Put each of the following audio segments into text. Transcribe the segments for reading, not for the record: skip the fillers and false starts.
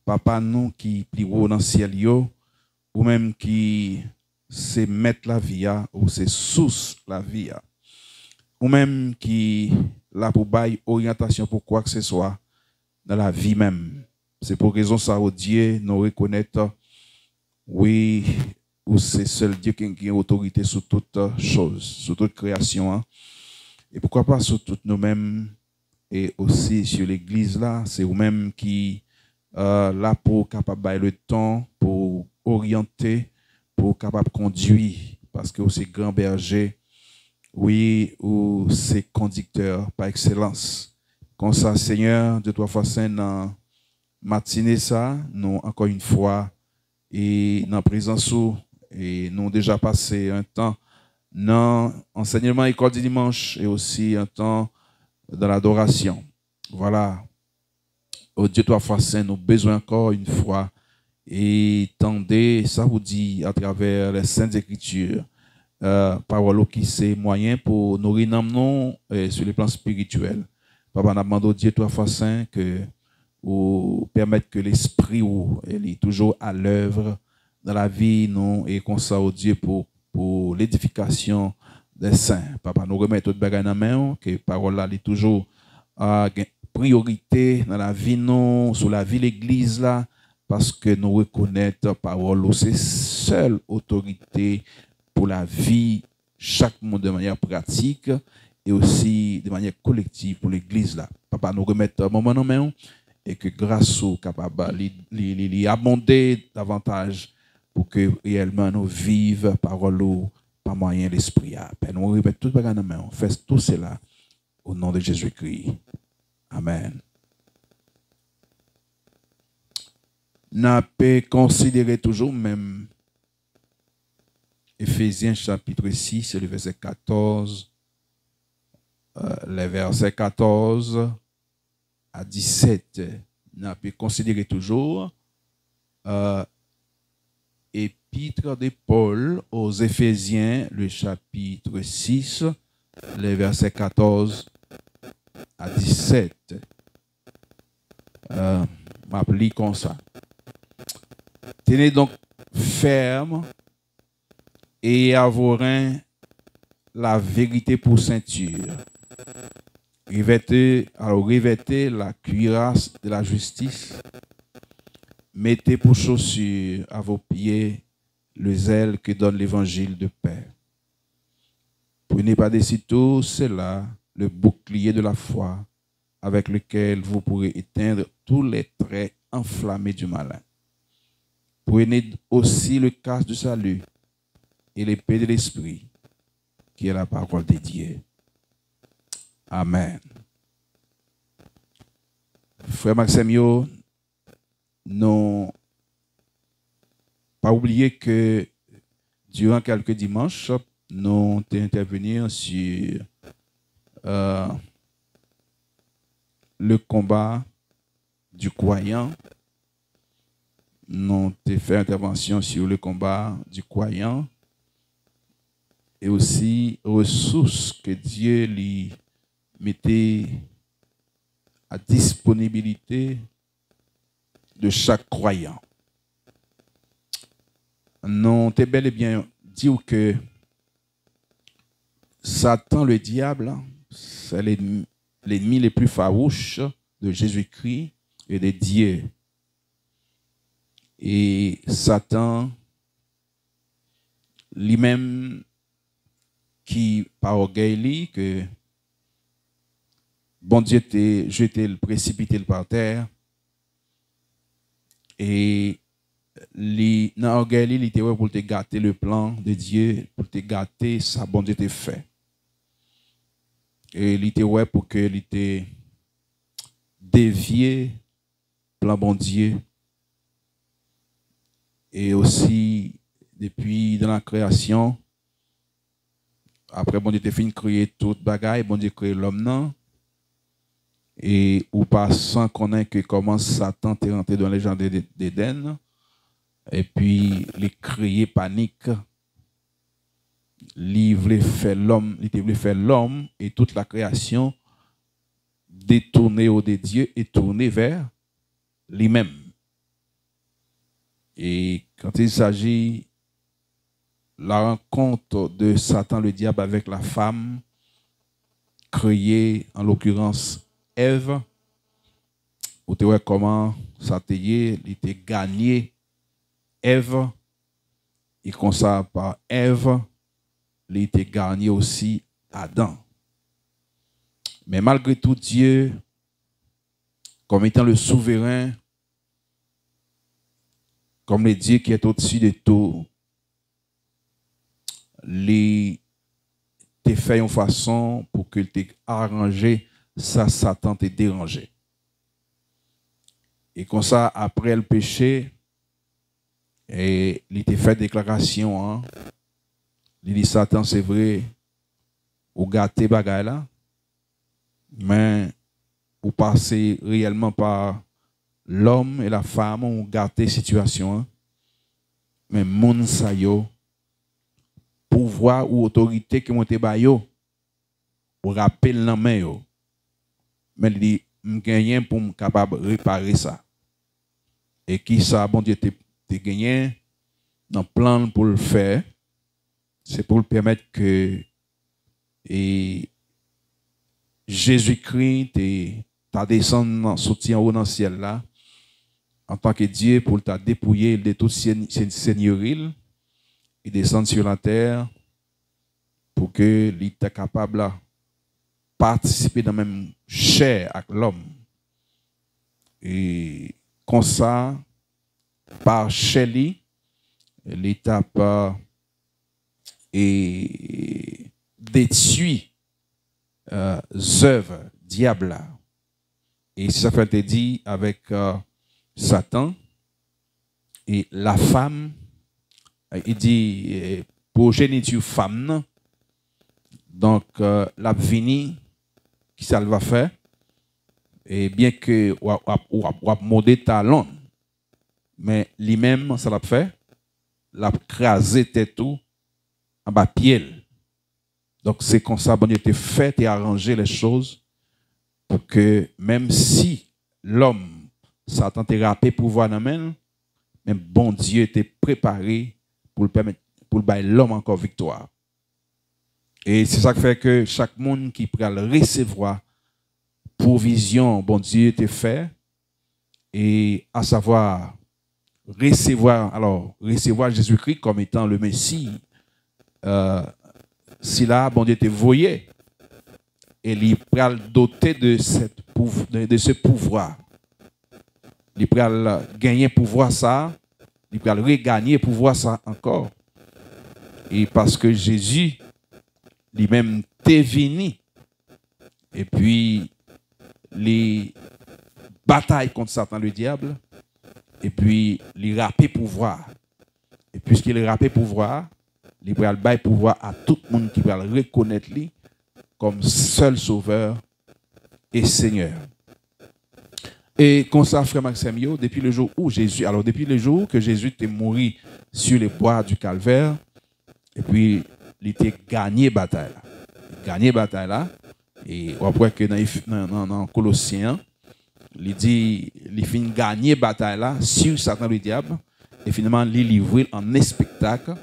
papa nous qui plus haut dans le ciel yo, ou même qui c'est mettre la vie ou c'est source la vie ou même qui là pour bailler orientation pour quoi que ce soit dans la vie même. C'est pour raison ça au Dieu nous reconnaître oui ou c'est seul Dieu qui a autorité sur toute chose, sur toute création et pourquoi pas sur toutes nous-mêmes et aussi sur l'église là, c'est vous-même qui là pour capable bailler le temps pour orienter, pour capable conduire parce que c'est grand berger oui, ou c'est conducteur par excellence. Comme ça, Seigneur, de toi façon dans matinée ça, nous encore une fois et dans présence et nous déjà passé un temps dans enseignement école du dimanche et aussi un temps dans l'adoration. Voilà. Oh Dieu, toi façon nous besoin encore une fois et tendez, ça vous dit à travers les saintes écritures. Parole qui c'est moyen pour nourrir nous sur le plan spirituel. Papa, nous demandons Dieu trois fois saint que ou permettre que l'esprit est toujours à l'œuvre dans la vie nous et qu'on ça au Dieu pour l'édification des saints. Papa, nous remettons toute bagarre dans la main que parole là est toujours priorité dans la vie nous sur la vie l'église là parce que nous reconnaissons parole c'est seule autorité pour la vie, chaque monde de manière pratique et aussi de manière collective pour l'Église là. Papa, nous remettre un moment en main et que grâce au capable d'y abonder davantage pour que réellement nous vivions parole par moyen de l'esprit. Nous remettons tout le monde en main. Fais tout cela au nom de Jésus-Christ. Amen. Nous pouvons considérer toujours même Éphésiens chapitre 6, le verset 14, les versets 14 à 17. On peut considérer toujours épître de Paul aux Éphésiens, le chapitre 6, les versets 14 à 17. M'applique comme ça. Tenez donc ferme et à vos reins la vérité pour ceinture. Revêtez la cuirasse de la justice. Mettez pour chaussure à vos pieds le zèle que donne l'évangile de paix. Prenez par-dessus tout cela le bouclier de la foi avec lequel vous pourrez éteindre tous les traits enflammés du malin. Prenez aussi le casque du salut et l'épée de l'esprit, qui est la parole de Dieu. Amen. Frère Maximio, non pas oublier que durant quelques dimanches, nous allons intervenir sur le combat du croyant. Nous avons fait intervention sur le combat du croyant et aussi ressources que Dieu lui mettait à disponibilité de chaque croyant. Nous avons bel et bien dit que Satan, le diable, c'est l'ennemi le plus farouche de Jésus-Christ et de Dieu. Et Satan, lui-même, qui par orgueil, que bon Dieu t'a jeté, le précipité par terre, et dans orgueil, il était pour te gâter le plan de Dieu, pour te gâter ça, bon Dieu t'a fait. Et il était pour que il était dévié, plan bon Dieu. Et aussi, depuis dans la création, après, bon Dieu t'a fini de créer toute bagaille, bon Dieu créé l'homme, non? Et ou pas sans connaître que comment Satan est rentré dans les jardins d'Éden, et puis il créé panique, il voulait faire l'homme et toute la création détourner au de Dieu et tourner vers lui-même. Et quand il s'agit de la rencontre de Satan, le diable, avec la femme, créée, en l'occurrence Ève, vous voyez comment ça il était gagné Ève, et comme ça, par Ève, il était gagné aussi Adam. Mais malgré tout, Dieu, comme étant le souverain, comme le Dieu qui est au-dessus de tout, il t'a fait une façon pour qu'il t'ait arrangé, ça, Satan t'ait dérangé. Et comme ça, après le péché, et il t'a fait déclaration, hein, il dit Satan, c'est vrai, ou gâté bagay là, mais ou passer réellement par l'homme et la femme, ou gâté situation, hein, mais moun sa yo, pouvoir ou autorité qui monte ba yo, ou rappel nan men yo, mais il dit, m'gagne pour me capable réparer ça. Et qui ça, bon Dieu, te gagné dans plan pour le faire, c'est pour le permettre que Jésus-Christ ta descendre soutien haut dans le ciel là, en tant que Dieu, pour t'a dépouiller de toute seigneuril, et descendre sur la terre pour que il soit capable de participer dans la même chair avec l'homme. Et comme ça, par Shelly, l'étape et détruit œuvres diable. Et ça fait été dit avec Satan et la femme, il dit progéniture femme, donc la vini qui ça va faire, et bien que ou modé talon, mais lui-même ça l'a fait, l'a crasé tête tout en bas pied. Donc c'est comme ça bon Dieu te fait et arranger les choses pour que même si l'homme Satan te rappelé pouvoir dans main, mais bon Dieu t'est préparé pour le permettre pour l'homme encore victoire. Et c'est ça qui fait que chaque monde qui peut recevoir provision, bon Dieu te fait, et à savoir recevoir Jésus-Christ comme étant le Messie, si là, bon Dieu te voyait, et il peut doter de ce pouvoir. Il peut gagner pouvoir ça, il peut regagner pouvoir ça encore. Et parce que Jésus, lui-même, t'est venu, et puis les batailles contre Satan le diable, et puis les rapper pouvoir. Et puisqu'il rappelle pouvoir, il va le pouvoir à tout le monde qui va le reconnaître lui comme seul sauveur et Seigneur. Et comme ça, frère Maxime, depuis le jour que Jésus était mort sur les bois du Calvaire, et puis il était gagné bataille là. Gagné bataille là. Et après que dans Colossiens, il dit, il finit gagner bataille là sur Satan le diable, et finalement il livré en un spectacle,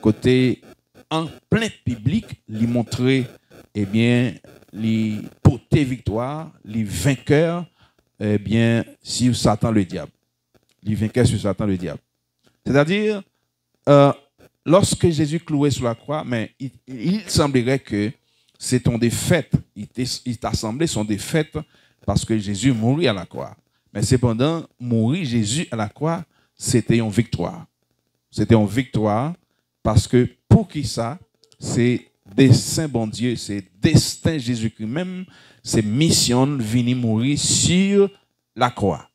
côté en plein public, il montrer, eh bien, les porter victoire, les vainqueurs, eh bien, sur Satan le diable. Les vainqueurs sur Satan le diable. C'est-à-dire, lorsque Jésus clouait sur la croix, mais il semblerait que c'est ton défaite. Il t'a semblé son défaite parce que Jésus mourit à la croix. Mais cependant, mourir Jésus à la croix, c'était une victoire. C'était une victoire parce que pour qui ça, c'est destin bon Dieu, c'est destin Jésus-Christ même, c'est mission venir mourir sur la croix.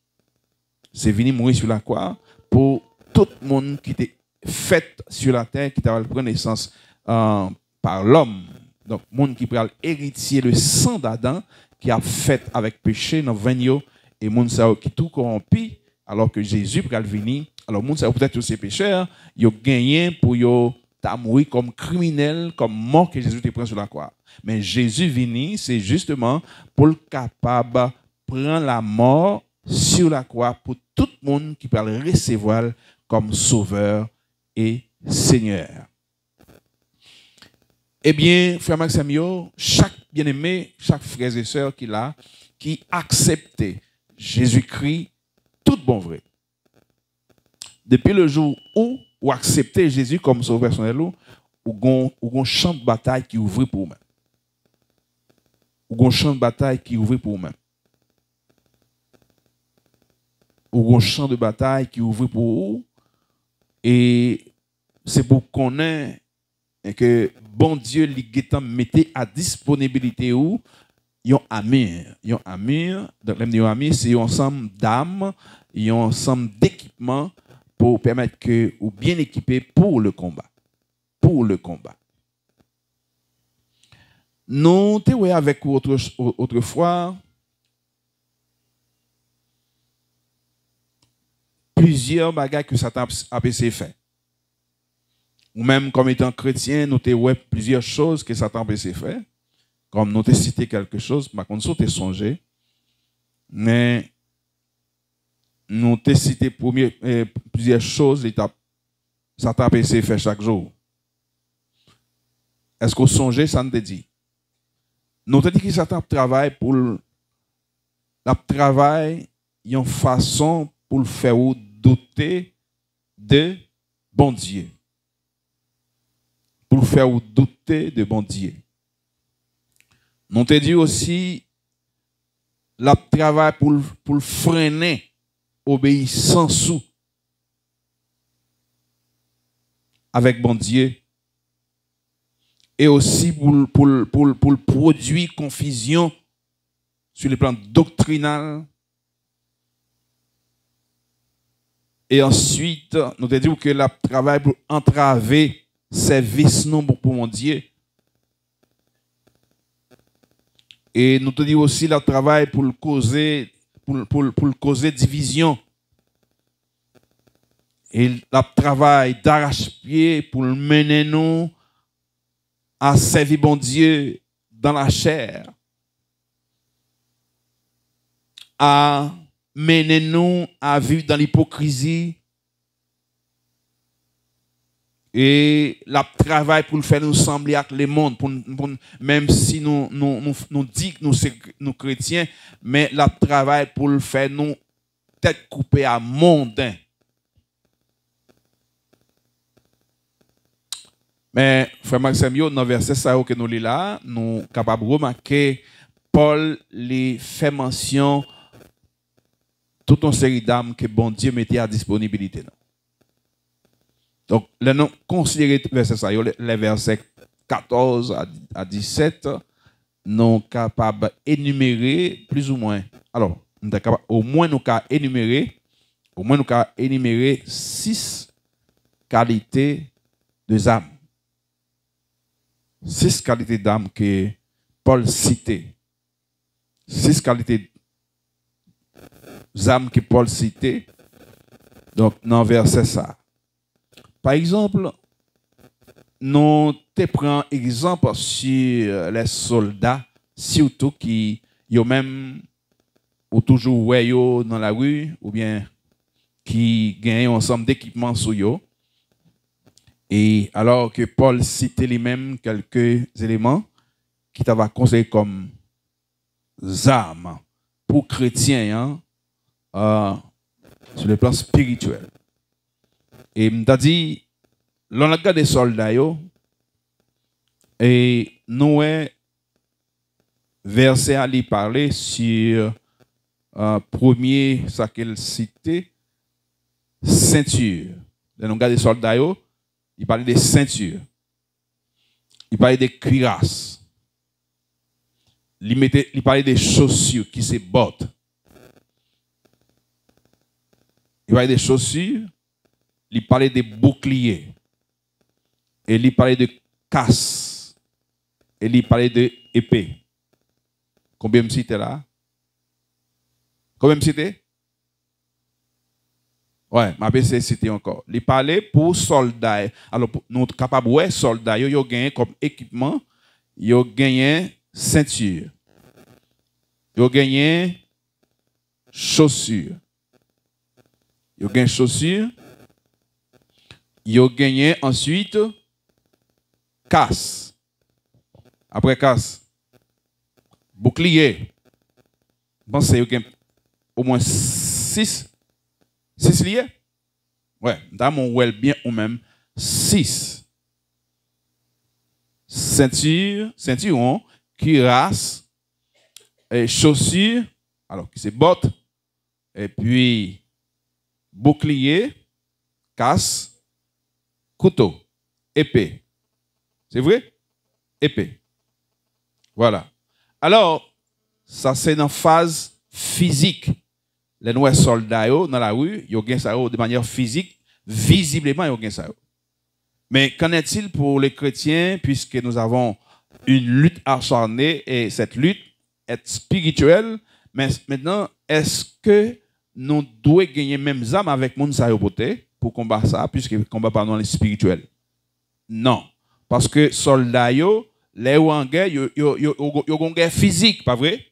C'est venir mourir sur la croix pour tout le monde qui était fait sur la terre, qui t'a pris naissance par l'homme. Donc, monde qui peut héritier le sang d'Adam, qui a fait avec péché dans vigno, et monde qui tout corrompu, alors que Jésus peut venir. Alors, monde peut-être aussi pécheur, il a gagné pour mourir comme criminel, comme mort que Jésus te prend sur la croix. Mais Jésus venu, c'est justement pour le capable prendre la mort sur la croix pour tout le monde qui peut le recevoir comme Sauveur et Seigneur. Eh bien, frère Maxime, chaque bien-aimé, chaque frère et sœur qui acceptait Jésus-Christ, tout bon vrai. Depuis le jour où vous acceptez Jésus comme sauveur personnel, ou un champ de bataille qui ouvre pour vous-même. Ou un champ de bataille qui ouvre pour vous-même. Ou un champ de bataille qui ouvre pour vous. Et c'est pour qu'on ait que bon Dieu lui mette à disponibilité où yon amir. Yon amir, donc l'amir amir, c'est un ensemble d'âmes, un ensemble d'équipements pour permettre que ou bien équipé pour le combat. Pour le combat. Nous t'es avec vous autrefois plusieurs bagages que Satan a essayé de faire. Ou même comme étant chrétien, nous t'es plusieurs choses que Satan a essayé de faire. Comme nous t'ai cité quelque chose, par contre, nous t'ai songé. Mais nous t'ai cité plusieurs choses, Satan a essayé de faire chaque jour. Est-ce qu'on songe, ça nous dit? Nous t'ai dit que Satan travaille pour une façon pour le faire douter de bon Dieu. Pour le faire douter de bon Dieu. Nous te dit aussi, la travail pour freiner obéissance sous avec bon Dieu. Et aussi pour produire confusion sur le plan doctrinal. Et ensuite, nous te dit que la travail pour entraver service non pour mon Dieu. Et nous te dit aussi le travail pour causer division. Et le travail d'arrache-pied pour mener nous à servir bon Dieu dans la chair. À mener nous à vivre dans l'hypocrisie. Et la travail pour le faire nous sembler avec le monde, même si nous dit que nous sommes chrétiens, mais la travail pour le faire nous tête coupée à mondain. Mais, frère Maxime, dans le verset que nous lisons là, nous sommes capables de remarquer Paul les fait mention toute une série d'âmes que bon Dieu mettait à disponibilité. Donc, nous considérons les versets 14 à 17, nous sommes capables d'énumérer plus ou moins. Alors, au moins nous sommes énumérer 6 qualités de âme. 6 qualités d'âme que Paul citait. 6 qualités d'âme que Paul citait. Donc, dans le verset ça. Par exemple, nous te prenons exemple sur les soldats, surtout qui ont même ou toujours dans la rue, ou bien qui gagnent un ensemble d'équipements sur eux. Et alors que Paul citait lui-même quelques éléments qui t'avaient conseillé comme armes pour chrétiens sur le plan spirituel. Et m'a dit, l'on a regardé des soldats, et nous, verset à lui parler sur premier, ça qu'elle citait, ceinture. Nous regardons des soldats, il parlait des ceintures. Il parlait des cuirasses. Il parlait des chaussures qui se bottes. Il parlait des chaussures. Il parlait des boucliers. Et il parlait de casse. Et il parlait de épée. Combien me cité là? Combien me cité? Ouais, ma BC cité encore. Il parlait pour soldats. Alors, nous sommes capables de soldats, ils ont gagné comme équipement, ils ont gagné ceinture. Ils ont gagné chaussures. Ils ont gagné chaussures. Yo gagné ensuite casse. Après casse, bouclier. Pensez yo gagne au moins 6 liés. Ouais, dans mon well bien ou même 6. Ceinturon, cuirasse, et chaussures, alors qui c'est bottes, et puis bouclier, casse, couteau, épée. C'est vrai? Épée. Voilà. Alors, ça c'est dans la phase physique. Les noirs soldats dans la rue, ils ont ça de manière physique, visiblement ils ont ça. Mais qu'en est-il pour les chrétiens, puisque nous avons une lutte acharnée et cette lutte est spirituelle, mais maintenant, est-ce que nous devons gagner même âme avec mon sayopoté pour combattre ça, puisque le combat par nous spirituel? Non. Parce que soldats, les en guerre, ils ont une guerre physique, pas vrai?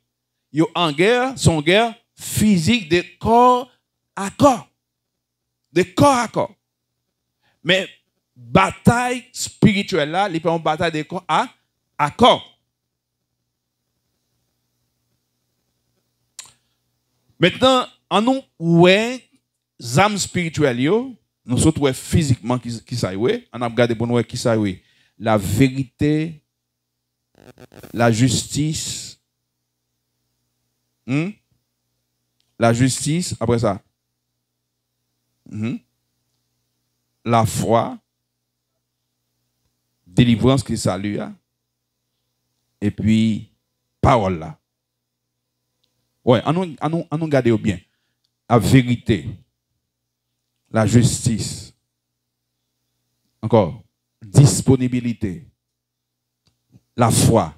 Ils en guerre, son guerre physique de corps à corps. De corps à corps. Mais bataille spirituelle là, il peut une bataille de corps à corps. Maintenant, en nous, ouais, âmes spirituelles, nous autres, ouais, physiquement, qui ça y est, on a regardé pour nous, qui ça y est, la vérité, la justice, la justice, après ça, la foi, délivrance qui salue, et puis parole là. Ouais, on nous garde bien. La vérité, la justice, encore, disponibilité, la foi,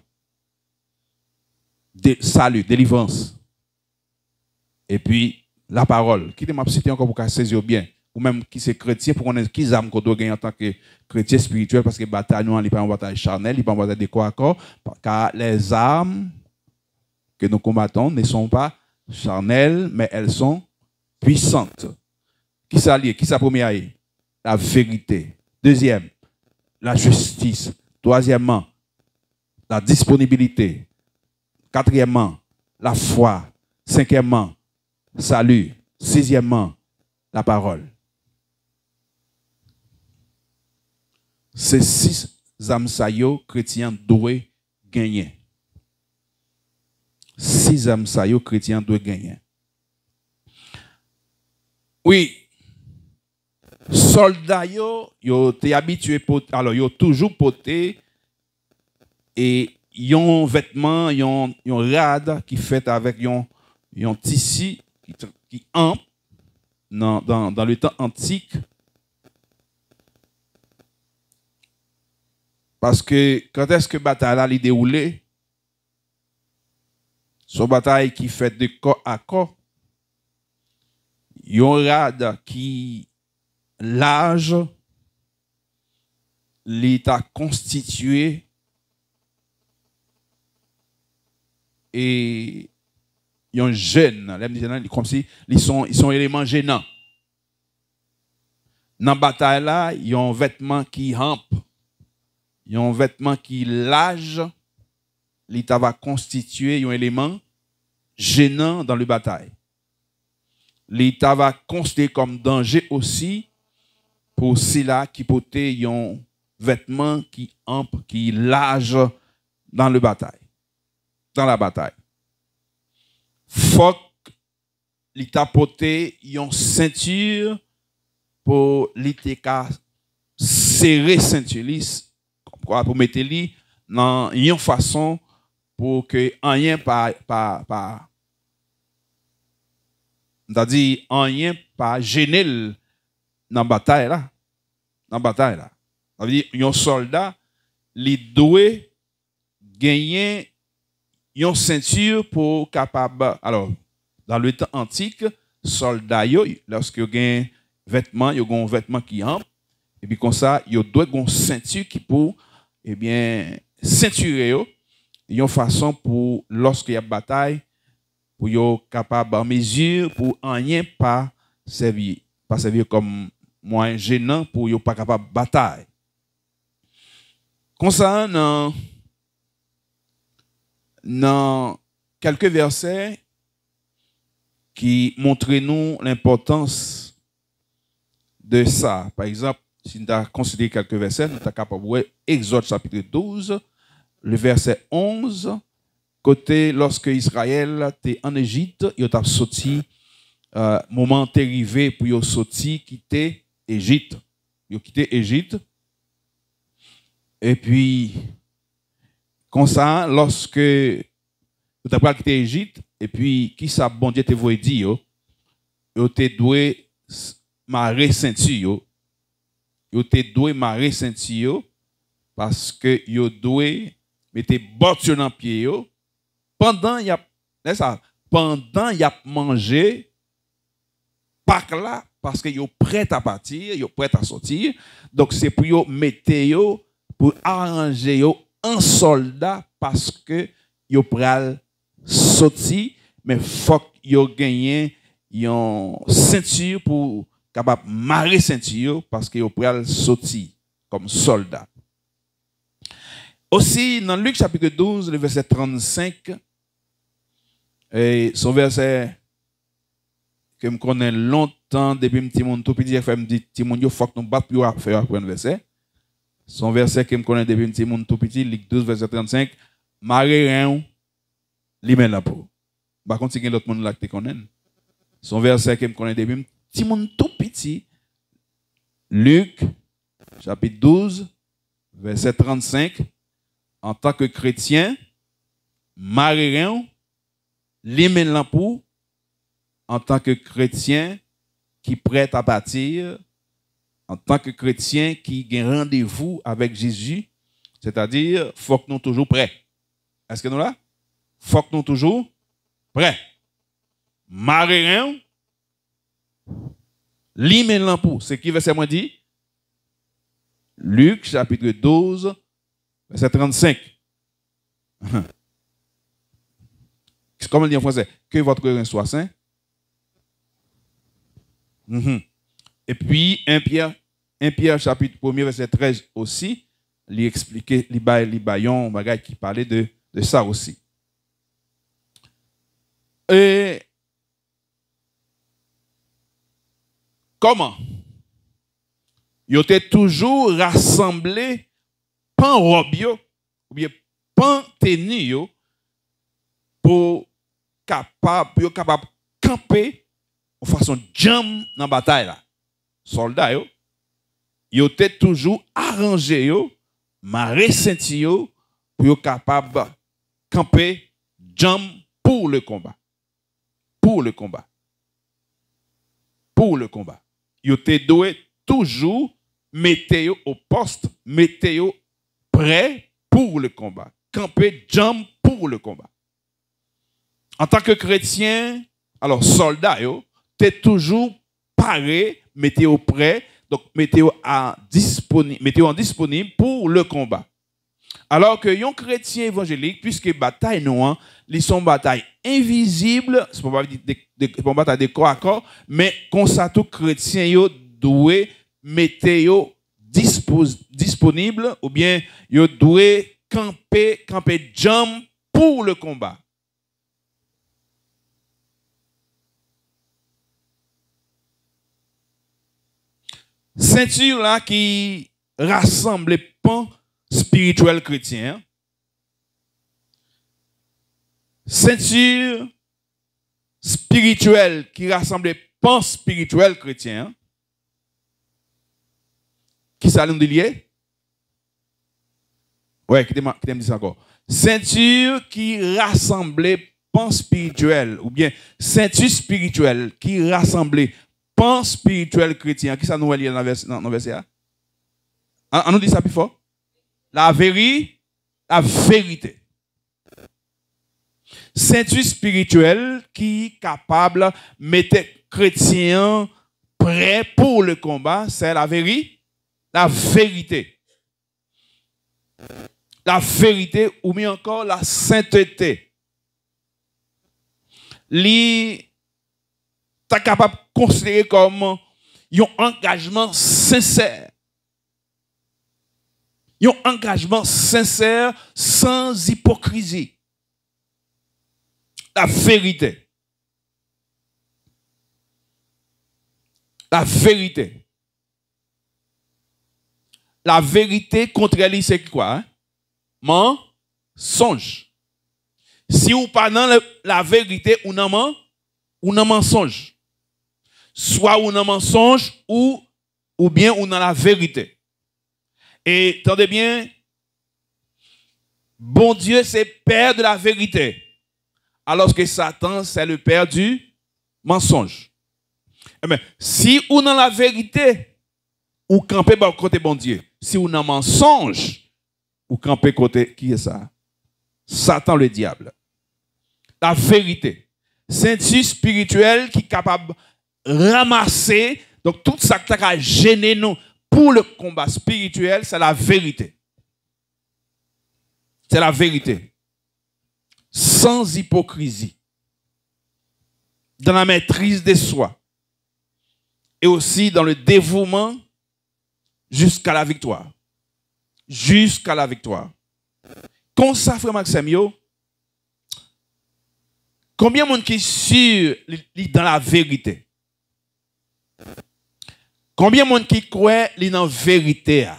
salut, délivrance, et puis la parole. Qui m'a cité encore pour saisir bien, ou même qui c'est chrétien, pour qu'on ait qui âme qu'on doit gagner en tant que chrétien spirituel, parce que bataille, nous, il n'est pas une bataille charnelle, il n'est pas une bataille de corps à corps, car les âmes que nous combattons ne sont pas charnelles, mais elles sont puissantes. Qui s'allie? Qui s'appromia? La vérité. Deuxième, la justice. Troisièmement, la disponibilité. Quatrièmement, la foi. Cinquièmement, salut. Sixièmement, la parole. Ces 6 âmes saillots chrétiens doivent gagner. 6 âmes saillots chrétiens doivent gagner. Oui, soldats yo t'es habitué alors yo toujours porté et yon vêtement yon rad qui fait avec yon tissu qui ample dans le temps antique, parce que quand est-ce que bataille là li déroulé, son bataille qui fait de corps à corps, yon rad qui l'âge l'état constitué et yon jeune, comme si ils sont éléments gênants. Dans la bataille là, ils ont un vêtement qui rampe, ils ont un vêtement qui l'âge, l'état va constituer un élément gênant dans la bataille. L'état va considérer comme danger aussi pour ceux-là qui portent un vêtement qui ample, qui large dans la bataille. Dans la bataille. Faut l'état porter une ceinture pour l'état serrer ceinture pour mettre li dans une façon pour que rien pas c'est-à-dire rien pas gêner dans la bataille là. Dans la bataille là. Ça veut dire un soldat il doit gagner une ceinture pour capable. Alors dans le temps antique, soldats lorsque ils gagnent vêtements, ils ont un vêtement qui ample et puis comme ça, ils doivent avoir une ceinture qui pour ceinturer une façon pour lorsqu'il y a bataille pour être capable en mesure pour rien pas servir comme moins gênant pour yo pas capable de bataille. Comme ça, dans quelques versets qui montrent nous l'importance de ça. Par exemple, si nous avons considéré quelques versets, nous sommes capables de voir Exode chapitre 12, le verset 11, côté lorsque Israël était en Égypte, il a sorti, moment arrivé pour y sortir, quitter Égypte. Il a quitté Égypte. Et puis, comme ça, lorsque vous avez quitté Égypte, et puis, qui ça, bon Dieu te voit dire, vous te doué marrer ceinture, vous te doué marrer ceinture, parce que vous doué mettre bottes dans pied, pendant il y a mangé, pas là, parce que vous prêt à partir, vous prêt à sortir, donc c'est pour vous mettre pour arranger un soldat parce que vous prêt sorti, mais faut que vous gagnez une ceinture pour capable marrer ceinture parce que vous prêt sortir comme soldat. Aussi, dans Luc chapitre 12, le verset 35, et son verset que je connais longtemps depuis petit monde tout petit, fait me dit petit monde, il faut que nous battions pour faire un verset. Son verset que je connais depuis petit monde tout petit, Luc 12, verset 35, marrer rien, li men la peau. Par contre, il y a l'autre monde là que tu connais. Son verset que je connais depuis petit monde tout petit, Luc chapitre 12, verset 35, en tant que chrétien, marrer li men la peau, en tant que chrétien qui prête à partir, en tant que chrétien qui a rendez-vous avec Jésus, c'est-à-dire, il faut que nous toujours prêts. Est-ce que nous là? Il faut que nous toujours prêts. Marrer li men la peau. C'est qui verset moi dit? Luc chapitre 12, verset 35. Comment on dit en français? Que votre rein soit saint. Et puis, 1 Pierre chapitre 1 verset 13 aussi, lui expliquer, lui baillon, bagay qui parlait de ça aussi. Et comment? Ils étaient toujours rassemblés, pan robe, ou bien pan tenue, pour capable de camper de façon jam dans la bataille là. Soldats yo étaient toujours arrangés marrer ceinture pour capable de camper jam pour le combat. Pour le combat. Pour le combat. Yo étaient doués toujours mettre au poste, mettre prêt pour le combat. Camper jam pour le combat. En tant que chrétien, alors soldat, tu es toujours paré, mettez-vous prêt, donc mettez-vous disponible pour le combat. Alors que un chrétien évangélique, puisque bataille non, ils sont bataille invisible, c'est pas une bataille de corps à corps, mais comme ça tout chrétien doit mettre disponible ou bien yo doit camper jam pour le combat. Ceinture là qui rassemble les pans spirituels chrétiens. Ceinture spirituelle qui rassemble les pans spirituels chrétiens. Qui ça nous lié? Ouais, qui t'aime dit ça encore. Ceinture qui rassemble les pans spirituels ou bien ceinture spirituelle qui rassemble pan spirituel chrétien. Qui ça nous lie dans le verset? On nous dit ça plus fort. La vérité. Ceinture spirituelle qui est capable de mettre chrétien prêt pour le combat, c'est la vérité. La vérité. La vérité ou bien encore la sainteté. Li ta capable de considérer comme un engagement sincère. Un engagement sincère sans hypocrisie. La vérité. La vérité. La vérité contre elle, c'est quoi? Hein? Mensonge. Si ou pas dans la vérité, ou non mensonge. Soit ou non mensonge, ou bien ou dans la vérité. Et attendez bien, bon Dieu, c'est père de la vérité. Alors que Satan, c'est le père du mensonge. Eh bien, si ou dans la vérité, ou camper côté bon Dieu. Si ou dans mensonge, ou camper côté, qui est ça? Satan le diable. La vérité. Ceinture spirituelle qui est capable de ramasser, donc tout ça qui a gêné nous pour le combat spirituel, c'est la vérité. C'est la vérité. Sans hypocrisie. Dans la maîtrise de soi. Et aussi dans le dévouement jusqu'à la victoire. Jusqu'à la victoire. Comme ça, frère Maxime, combien de monde qui est sûr dans la vérité? Combien de monde qui croit dans la vérité?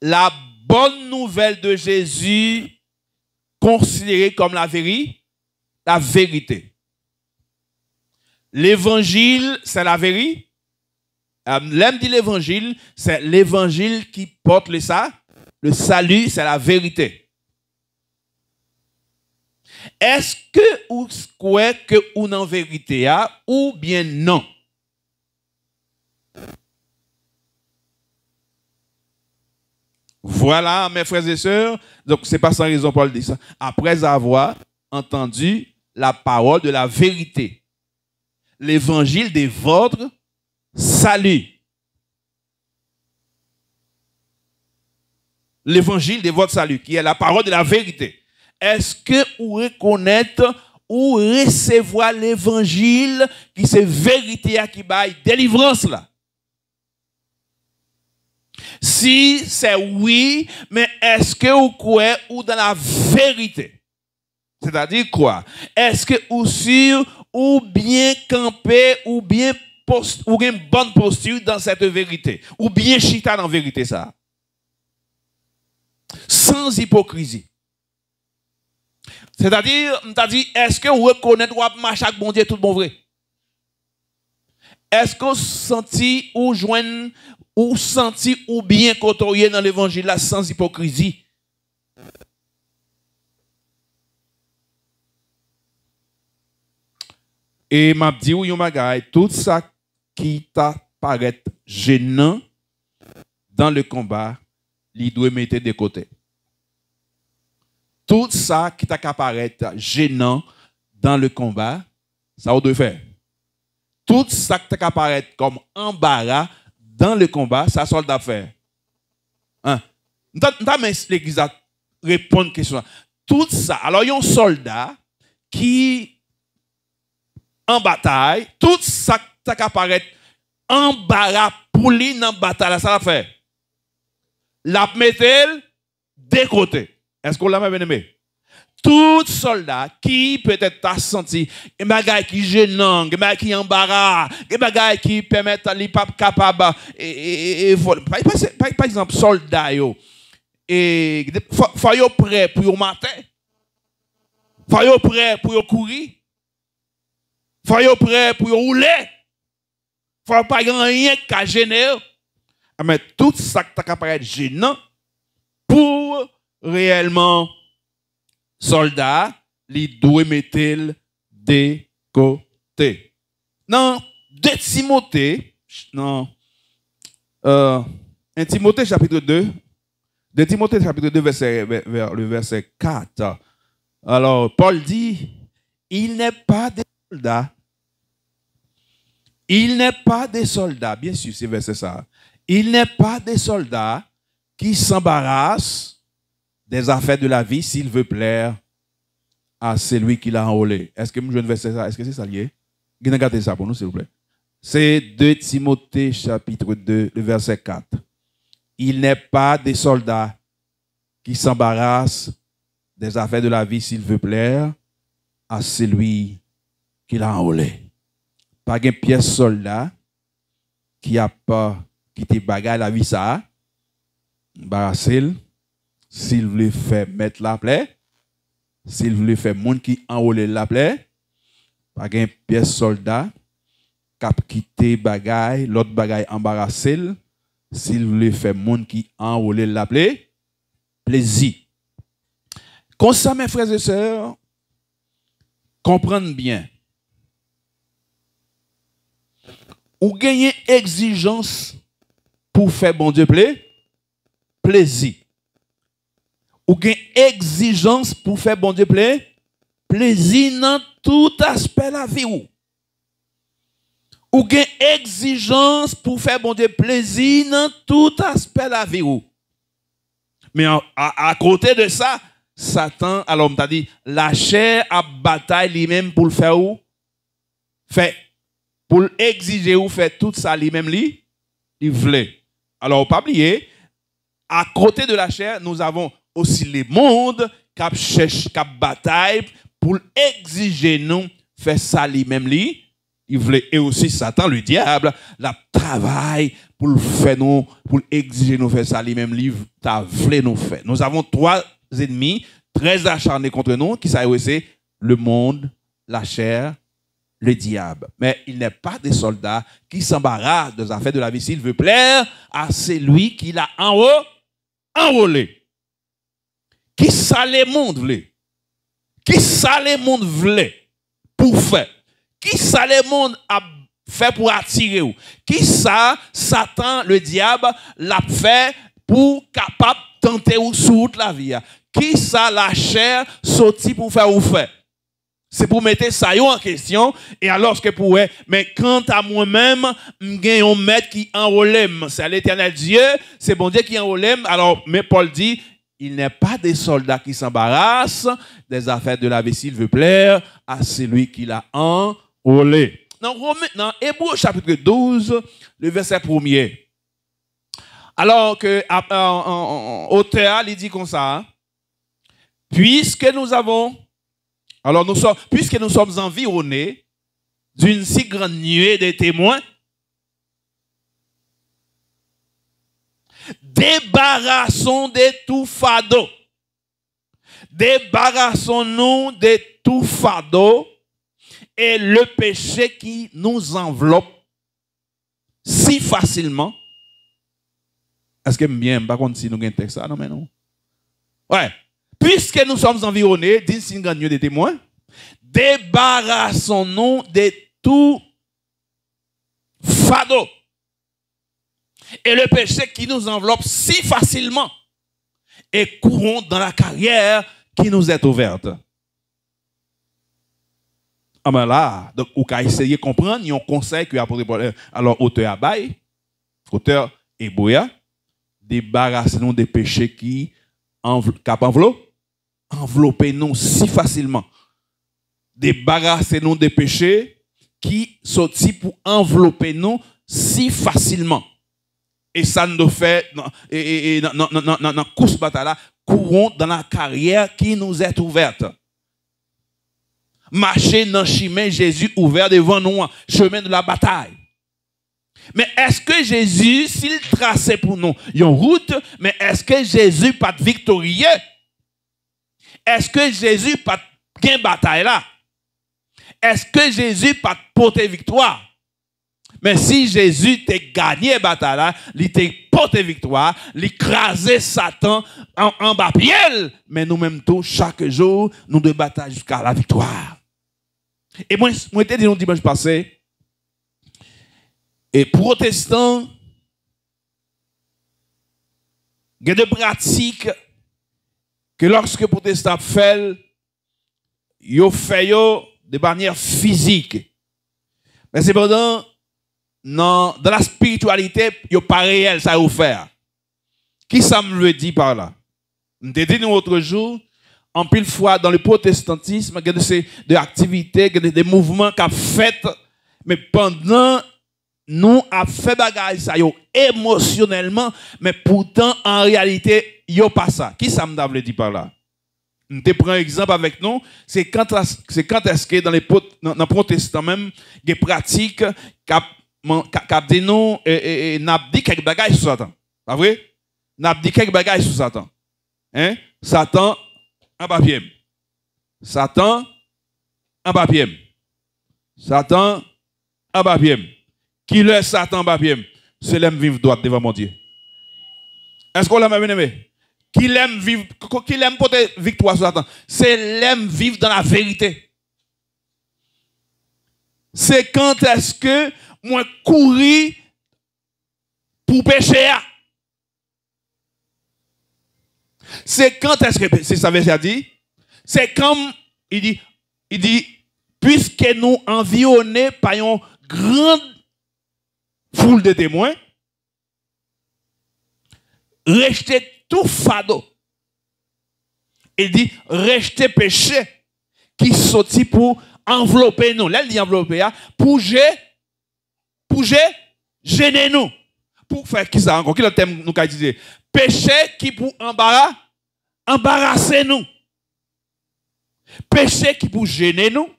La bonne nouvelle de Jésus considérée comme la vérité. L'évangile, c'est la vérité. L'aime dit l'évangile, c'est l'évangile qui porte le salut, c'est la vérité. Est-ce que vous croyez que vous en vérité ou bien non? Voilà, mes frères et sœurs. Donc, c'est pas sans raison Paul dit ça. Après avoir entendu la parole de la vérité, l'évangile de votre salut. L'évangile de votre salut, qui est la parole de la vérité. Est-ce que vous reconnaissez ou recevoir l'évangile qui c'est vérité qui baille délivrance là? Si c'est oui, mais est-ce que vous croyez ou dans la vérité? C'est-à-dire quoi? Est-ce que vous sûr ou bien camper ou bien ou une bonne posture dans cette vérité? Ou bien chita dans la vérité ça? Sans hypocrisie. C'est-à-dire, est-ce que vous reconnaissez ou marcher avec bon Dieu tout bon vrai? Est-ce que vous sentez ou joignez ou senti ou bien côtoyer dans l'évangile là sans hypocrisie? Et m'a dit ou yon bagay, tout ça qui t'apparaît gênant dans le combat, il doit mettre de côté. Tout ça qui t'apparaît gênant dans le combat, ça vous doit faire. Tout ça qui t'apparaît comme embarras dans le combat, ça soldat faire. Hein? L'église a répondre à la question. Tout ça, alors il y a un soldat qui en bataille, tout ça qui apparaît embarras pour lui dans la bataille, ça va faire. La mettre de côté. Est-ce qu'on l'a bien aimé? Tout soldat qui peut-être t'a senti un bagage qui gênant, un bagage qui embarras, un bagage qui permet à les pas capable par exemple soldat yo et faut yo prêt pour yo matin. Faut yo prêt pour yo courir. Faut yo prêt pour yo rouler. Faut pas rien qu'à gêner. Mais tout ça qui t'a paraître gênant pour réellement soldat, il doit mettre de côté. Non, de Timothée, non, 1 Timothée chapitre 2, de Timothée chapitre 2, vers le verset 4. Alors, Paul dit, il n'est pas des soldats. Il n'est pas des soldats, bien sûr, c'est verset ça. Il n'est pas des soldats qui s'embarrassent des affaires de la vie s'il veut plaire à celui qui l'a enrôlé. Est-ce que je vais verser ça? Est-ce que c'est ça lié? Regardez ça pour nous, s'il vous plaît. C'est 2 Timothée chapitre 2, le verset 4. Il n'est pas des soldats qui s'embarrassent des affaires de la vie s'il veut plaire à celui qui l'a enrôlé. Pas une pièce soldat qui a pas quitté bagaille la vie ça, embarrassé, s'il veut faire mettre la plaie, s'il veut faire monde qui enrôlé la plaie, pas une pièce soldat qui a quitté bagaille, l'autre bagaille embarrassé, s'il veut faire monde qui enrôlé la plaie, plaisir. Comme ça, mes frères et sœurs, comprenez bien. Ou gagner exigence pour faire bon Dieu plaisir. Ou gagner exigence pour faire bon Dieu plaisir dans tout aspect de la vie. Ou gagner exigence pour faire bon Dieu plaisir dans tout aspect de la vie. Mais à côté de ça, Satan, alors on t'a dit, la chair a bataille lui-même pour le faire où? Fait, pour exiger ou faire tout ça lui-même, il voulait. Alors, pas oublier, à côté de la chair, nous avons aussi les mondes qui cherchent, qui bataille pour exiger nous faire ça lui-même, il voulait. Et aussi Satan, le diable, la travaille pour le faire nous, pour exiger nous faire ça lui-même, il voulait nous faire. Nous avons 3 ennemis très acharnés contre nous, qui c'est le monde, la chair, le diable. Mais il n'est pas des soldats qui s'embarrassent des affaires de la vie s'il veut plaire à celui qui l'a enrôlé. Qui ça les monde voulait? Qui ça les monde voulait pour faire? Qui ça les monde a fait pour attirer ou? Qui ça Satan, le diable, l'a fait pour capable tenter ou sous la vie? Qui ça la chair sorti pour faire ou faire? C'est pour mettre ça en question. Et alors, ce que pourrait, mais quant à moi-même, j'ai un maître qui enrôle, c'est l'éternel Dieu, c'est bon Dieu qui enrôle. Alors, mais Paul dit, il n'est pas des soldats qui s'embarrassent des affaires de la vie s'il veut plaire à celui qui l'a enrôlé. Dans Hébreux chapitre 12, le verset 1er. Alors que auteur, il dit comme ça, puisque nous sommes environnés d'une si grande nuée de témoins, débarrassons de tout fardeau. Débarrassons-nous de tout fardeau et le péché qui nous enveloppe si facilement. Est-ce que bien, par contre, si nous avons un texte, non, mais non. Ouais. Puisque nous sommes environnés d'une si grande nuée de témoins, débarrassons-nous de tout fardeau et le péché qui nous enveloppe si facilement et courons dans la carrière qui nous est ouverte. Ah ben là, donc, on peut essayer de comprendre, il y a un conseil que l'apôtre Paul, alors auteur Abaye, auteur Eboya, débarrassez-nous des péchés qui enveloppez-nous si facilement. Débarrassez-nous des péchés qui sortent pour envelopper nous si facilement. Et ça nous fait, dans la course bataille, courons dans la carrière qui nous est ouverte. Marcher dans le chemin Jésus ouvert devant nous, chemin de la bataille. Mais est-ce que Jésus, s'il traçait pour nous une route, mais est-ce que Jésus pas victorieux? Est-ce que Jésus pas gain bataille là? Est-ce que Jésus pas porté victoire? Mais si Jésus t'a gagné la bataille là, il t'a porté victoire, il crasé Satan en bas pied, mais nous-mêmes tous, chaque jour, nous devons batailler jusqu'à la victoire. Et moi, j'étais dit dimanche passé, et protestants, il y a des pratiques que lorsque protestants font, ils font de manière physique. Mais cependant, dans la spiritualité, il n'y a pas réel, ça vous faire. Qui ça me le dit par là? Je te dit l'autre jour, en pile fois dans le protestantisme, il y a des activités, il y a des mouvements qui ont fait, mais pendant nous a fait bagay ça yo émotionnellement, mais pourtant en réalité yo pas ça. Qui ça me dit par là? Je te prends un exemple avec nous, c'est quand est-ce que dans le protestant même, il y a des pratiques qui nous n'a dit quelques bagages sur Satan. Pas vrai? N'a dit quelques bagages sur Satan. Hein? Satan en papier. Satan en papier. Satan en papier. Qui le Satan en papier? C'est l'homme vivre droit devant mon Dieu. Est-ce qu'on l'a bien aimé? Qui l'aime vivre, qui l'aime porter victoire sur Satan, c'est l'aime vivre dans la vérité. C'est quand est-ce que moi courir pour pécher. C'est quand est-ce que c'est ça verset dit? C'est comme il dit puisque nous environnés par une grande foule de témoins, restez tout fado. Il dit, restez péché qui sortit pour envelopper nous. Là, il dit envelopper, pour gêner nous. Pour faire qui ça encore? Qui le thème nous a utilisé? Péché qui pour embarrasser nous. Péché qui pour gêner nous,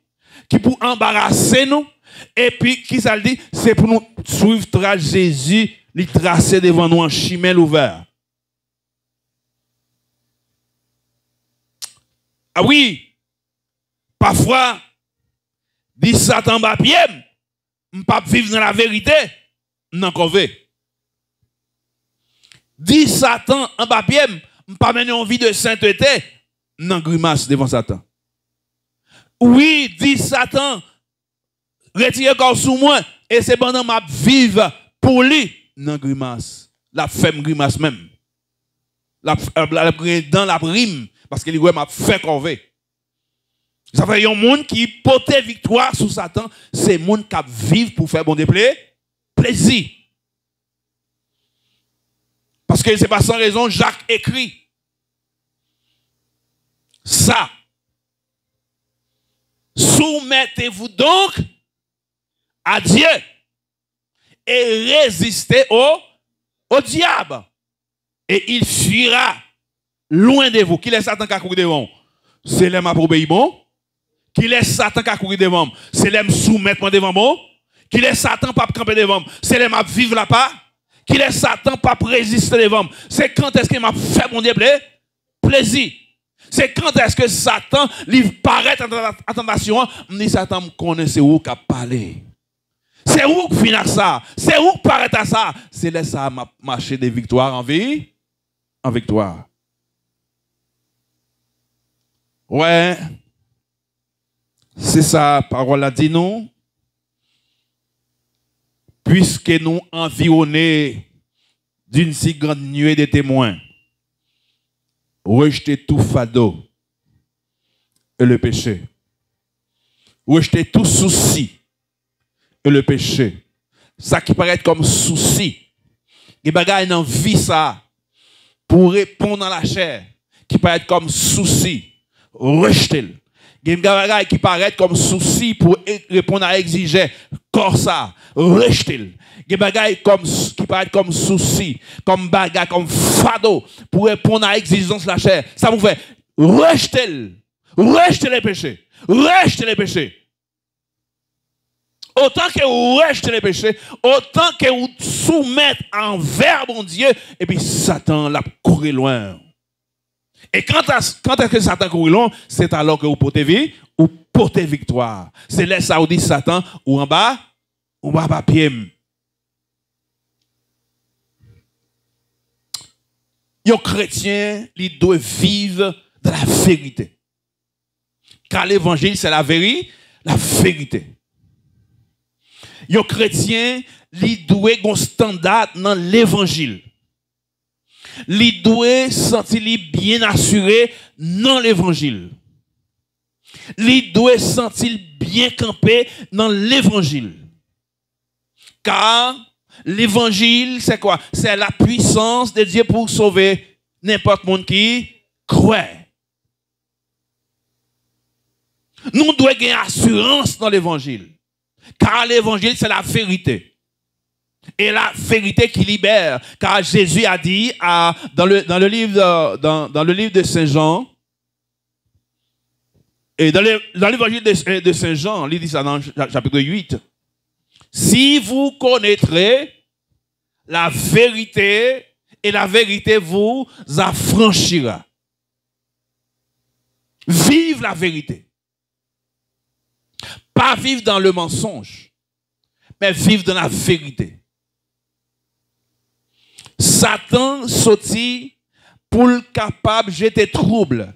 qui pour embarrasser nous. Et puis, qui ça le dit? C'est pour nous suivre Jésus, lui tracer devant nous en chemin ouvert. Ah oui, parfois, dit Satan va pied, je ne peux pas vivre dans la vérité, non qu'on veut. Dit Satan en papier, je ne peux pas mener une vie de sainteté, non grimace devant Satan. Oui, dit Satan, retirez corps sous moi, et c'est pendant ma vivre pour lui, non grimace. La femme grimace même. La dans la prime. Parce que lui m'a fait corvée. Ça fait un monde qui porte victoire sur Satan, c'est un monde qui vivent pour faire bon plaisir. Parce que c'est pas sans raison, Jacques écrit ça. Soumettez-vous donc à Dieu et résistez au diable. Et il fuira loin de vous. Qui laisse Satan qui a couru devant? C'est l'homme à obéir bon. Qui laisse Satan qui a couru devant? C'est l'homme soumettre devant bon. Qui laisse Satan pas camper devant? C'est l'homme à vivre là-bas. Qui laisse Satan pas résister devant? C'est quand est-ce qu'il m'a fait mon Dieu plaisir? C'est quand est-ce que Satan lui paraît en tentation? Me dit Satan me connaît, c'est où qu'a parlé. C'est où que finit ça? C'est où que paraît à ça? C'est là ça marcher de victoire en vie, en victoire. Ouais, c'est ça, parole a dit nous. Puisque nous environnés d'une si grande nuée de témoins, rejetez tout fado et le péché. Rejetez tout souci et le péché. Ça qui paraît comme souci, les bagailles dans vie ça, pour répondre à la chair, qui paraît comme souci. Rejetez-le. Il y a des bagages qui paraissent comme souci pour répondre à exiger corps ça. Rejetez-le. Il y a des bagages qui paraissent comme souci, comme bagages, comme fado pour répondre à exigence de la chair. Ça vous fait rejetez-le. Rejetez les péchés. Rejetez les péchés. Autant que vous rejetez les péchés, autant que vous soumettez envers mon Dieu, et puis Satan l'a couru loin. Et quand est-ce que Satan court long, c'est alors que vous portez vie ou portez victoire. C'est là ça où dit Satan ou en bas papier. Les chrétiens, ils doivent vivre dans la vérité. Car l'évangile, c'est la vérité. Les chrétiens, ils doivent avoir un standard dans l'évangile. Ils doivent sentir bien assuré dans l'évangile. Ils doivent sentir bien campé dans l'évangile. Car l'évangile, c'est quoi? C'est la puissance de Dieu pour sauver n'importe monde qui croit. Nous devons gagner assurance dans l'évangile. Car l'évangile, c'est la vérité. Et la vérité qui libère. Car Jésus a dit dans le livre de Saint Jean, et dans l'évangile de Saint Jean, il dit ça dans le chapitre 8. Si vous connaîtrez la vérité, et la vérité vous affranchira. Vive la vérité. Pas vivre dans le mensonge, mais vivre dans la vérité. Satan sorti pour le capable de jeter trouble,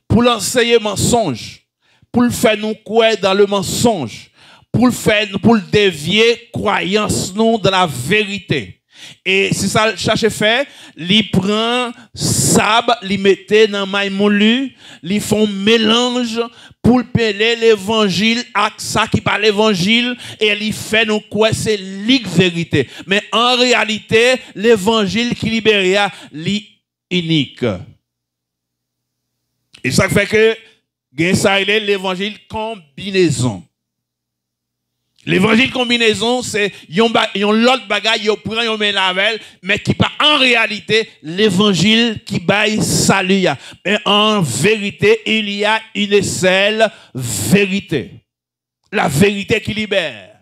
pour l'enseigner mensonge, pour le faire nous croire dans le mensonge, pour le dévier croyance nous dans la vérité. Et si ça cherche fait, il prend sable, il mettait dans maille moulu, il font mélange pour peler l'évangile avec ça qui parle l'évangile et il fait nous quoi c'est la vérité. Mais en réalité, l'évangile qui libère l'unique. Et ça fait que ça est l'évangile combinaison. L'évangile combinaison, c'est l'autre bagaille, yon prend, yon met lavel, mais qui pas en réalité l'évangile qui baille salut. Mais en vérité, il y a une seule vérité. La vérité qui libère.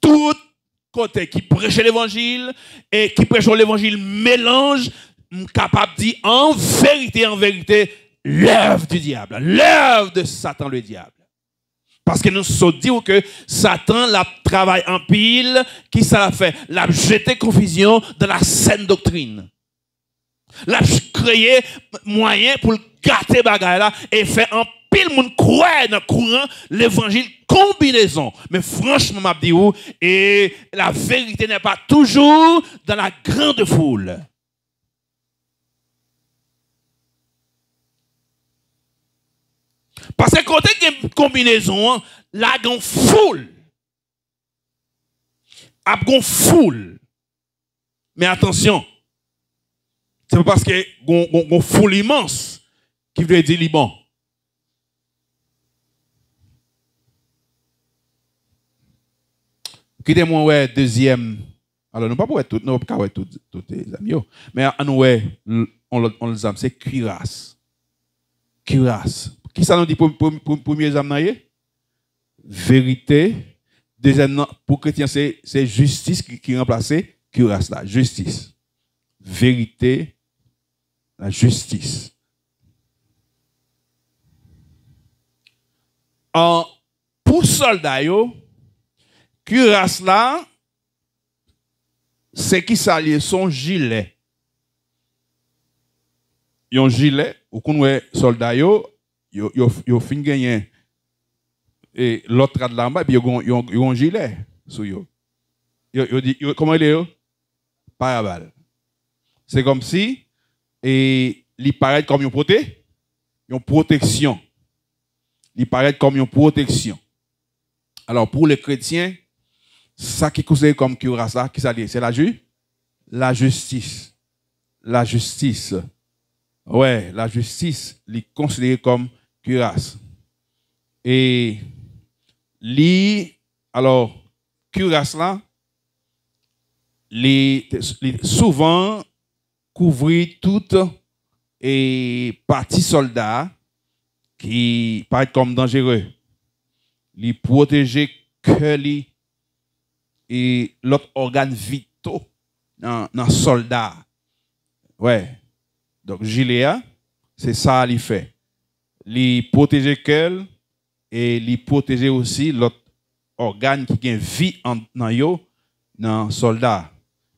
Tout côté qui prêche l'évangile et qui prêche l'évangile mélange, capable de dire en vérité, l'œuvre du diable, l'œuvre de Satan le diable. Parce que nous sommes dit que Satan la travaille en pile, qui ça l'a fait? L'a jeté confusion dans la saine doctrine. L'a créé moyen pour gâter bagaille là et faire en pile moun croire dans le courant l'évangile combinaison. Mais franchement, m'a dit et la vérité n'est pas toujours dans la grande foule. Parce que quand il y a une combinaison, là, il y a une foule. Il y a une foule. Mais attention, c'est pas parce qu'il y a une foule immense qui veut dire Liban. Quittez-moi, ouais, deuxième. Alors, nous ne pouvons pas tout, nous ne pouvons pas tous les amis. Mais on les aime, c'est cuirasse. Cuirasse. Qui ça nous dit pour premier examen? Vérité. Deuxième, pour chrétien, c'est justice qui remplace cuirasse là. Justice. Vérité. La justice. Pour soldats, cuirasse là, c'est qui s'allie son gilet. Yon gilet, ou qu'on voit soldats yo fin gagné et l'autre de là-bas puis yo un gilet sur yo dit comment il est parabole. C'est comme si et il paraît comme une protection. Il paraît comme une protection. Alors pour les chrétiens, ça qui considère comme cuirasse là, qui ça dit, c'est la justice. La justice. Ouais, la justice, est considérée comme cuirasse. Et alors, cuirasse là, souvent couvrir toutes et parties soldats qui paraissent comme dangereux. Les protéger que et l'autre organe vitaux dans soldat. Ouais. Donc, gilet, c'est ça qu'il fait. Il protéger qu'elle et il protéger aussi l'autre organe qui a vie dans le soldat.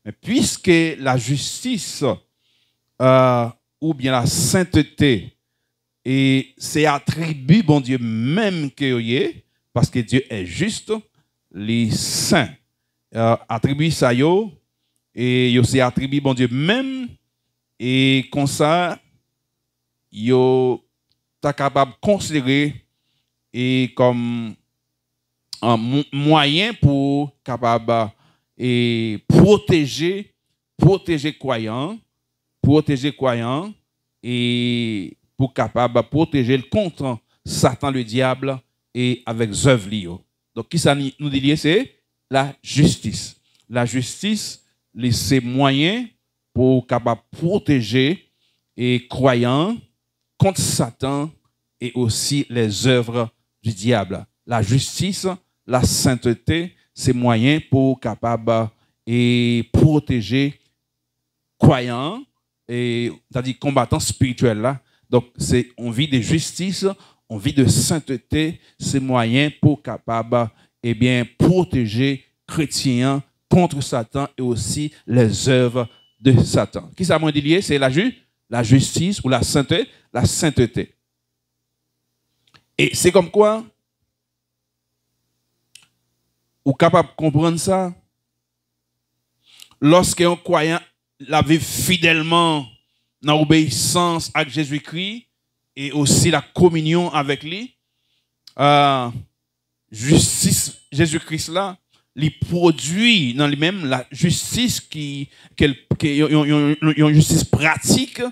Mais puisque la justice ou bien la sainteté et c'est attribut bon Dieu même que est parce que Dieu est juste, les saints attribue ça yo et c'est attribut bon Dieu même. Et comme ça, yo ta capable de considérer et comme un moyen pour capable et protéger croyants et pour capable protéger le contre Satan le diable et avec œuvres. Donc, qui ça nous dit, c'est la justice. La justice, c'est moyen pour capable protéger les croyants contre Satan et aussi les œuvres du diable. La justice, la sainteté, c'est moyen pour capable et protéger croyants et c'est-à-dire combattants spirituels là. Donc c'est on vit de justice, on vit de sainteté, c'est moyen pour capable bien protéger chrétiens contre Satan et aussi les œuvres de Satan. Qui ça m'a dit c'est la justice ou la sainteté. Et c'est comme quoi ou capable de comprendre ça lorsqu'un croyant la vit fidèlement dans l'obéissance à Jésus-Christ et aussi la communion avec lui, justice Jésus-Christ là, il produit dans lui-même la justice qui une justice pratique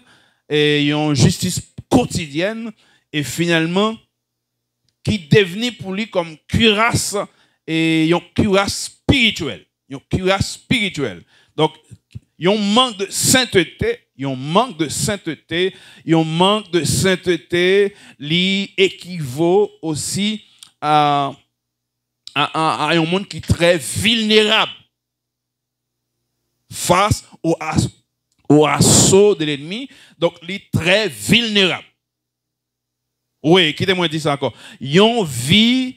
et une justice quotidienne et finalement qui devenait pour lui comme cuirasse et une cuirasse spirituelle. Donc, il y a un manque de sainteté, qui équivaut aussi à un monde qui est très vulnérable face au assaut de l'ennemi. Donc, il est très vulnérable. Oui, qui témoigne dit ça encore? Yon vie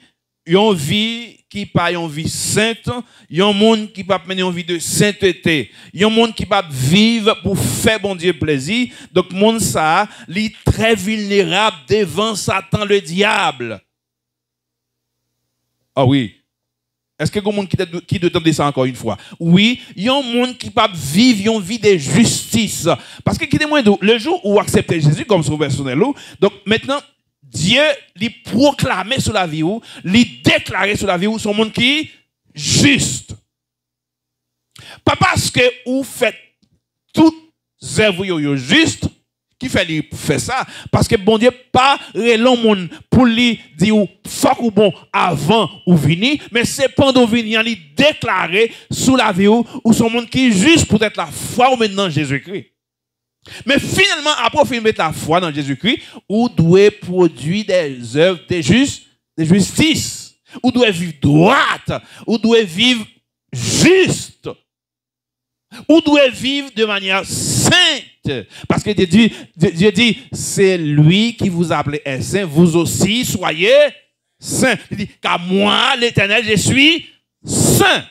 qui pas une vie sainte, yon monde qui pas mener une vie de sainteté, yon monde qui pas vivre pour faire bon Dieu plaisir. Donc monde ça, li très vulnérable devant Satan le diable. Ah oui. Est-ce que monde qui doit entendre ça encore une fois? Oui, yon monde qui pas vivre une vie de justice. Parce que qui témoigne le jour où accepter Jésus comme son personnel, donc maintenant Dieu lui proclamait sur la vie ou, lui déclarait sur la vie ou son monde qui est juste. Pas parce que vous faites toutes œuvres juste qui fait ça parce que bon Dieu pas relon monde pour lui dire fuck ou bon avant ou venir mais c'est pendant venir lui déclarer sur la vie ou son monde qui est juste pour être la foi ou maintenant Jésus-Christ. Mais finalement, après mettre la foi dans Jésus-Christ, vous devez produire des œuvres de justice. Vous devez vivre droite. Vous devez vivre juste. Vous devez vivre de manière sainte. Parce que Dieu dit, c'est lui qui vous appelle saint, vous aussi soyez saints. Il dit, car moi, l'Éternel, je suis saint.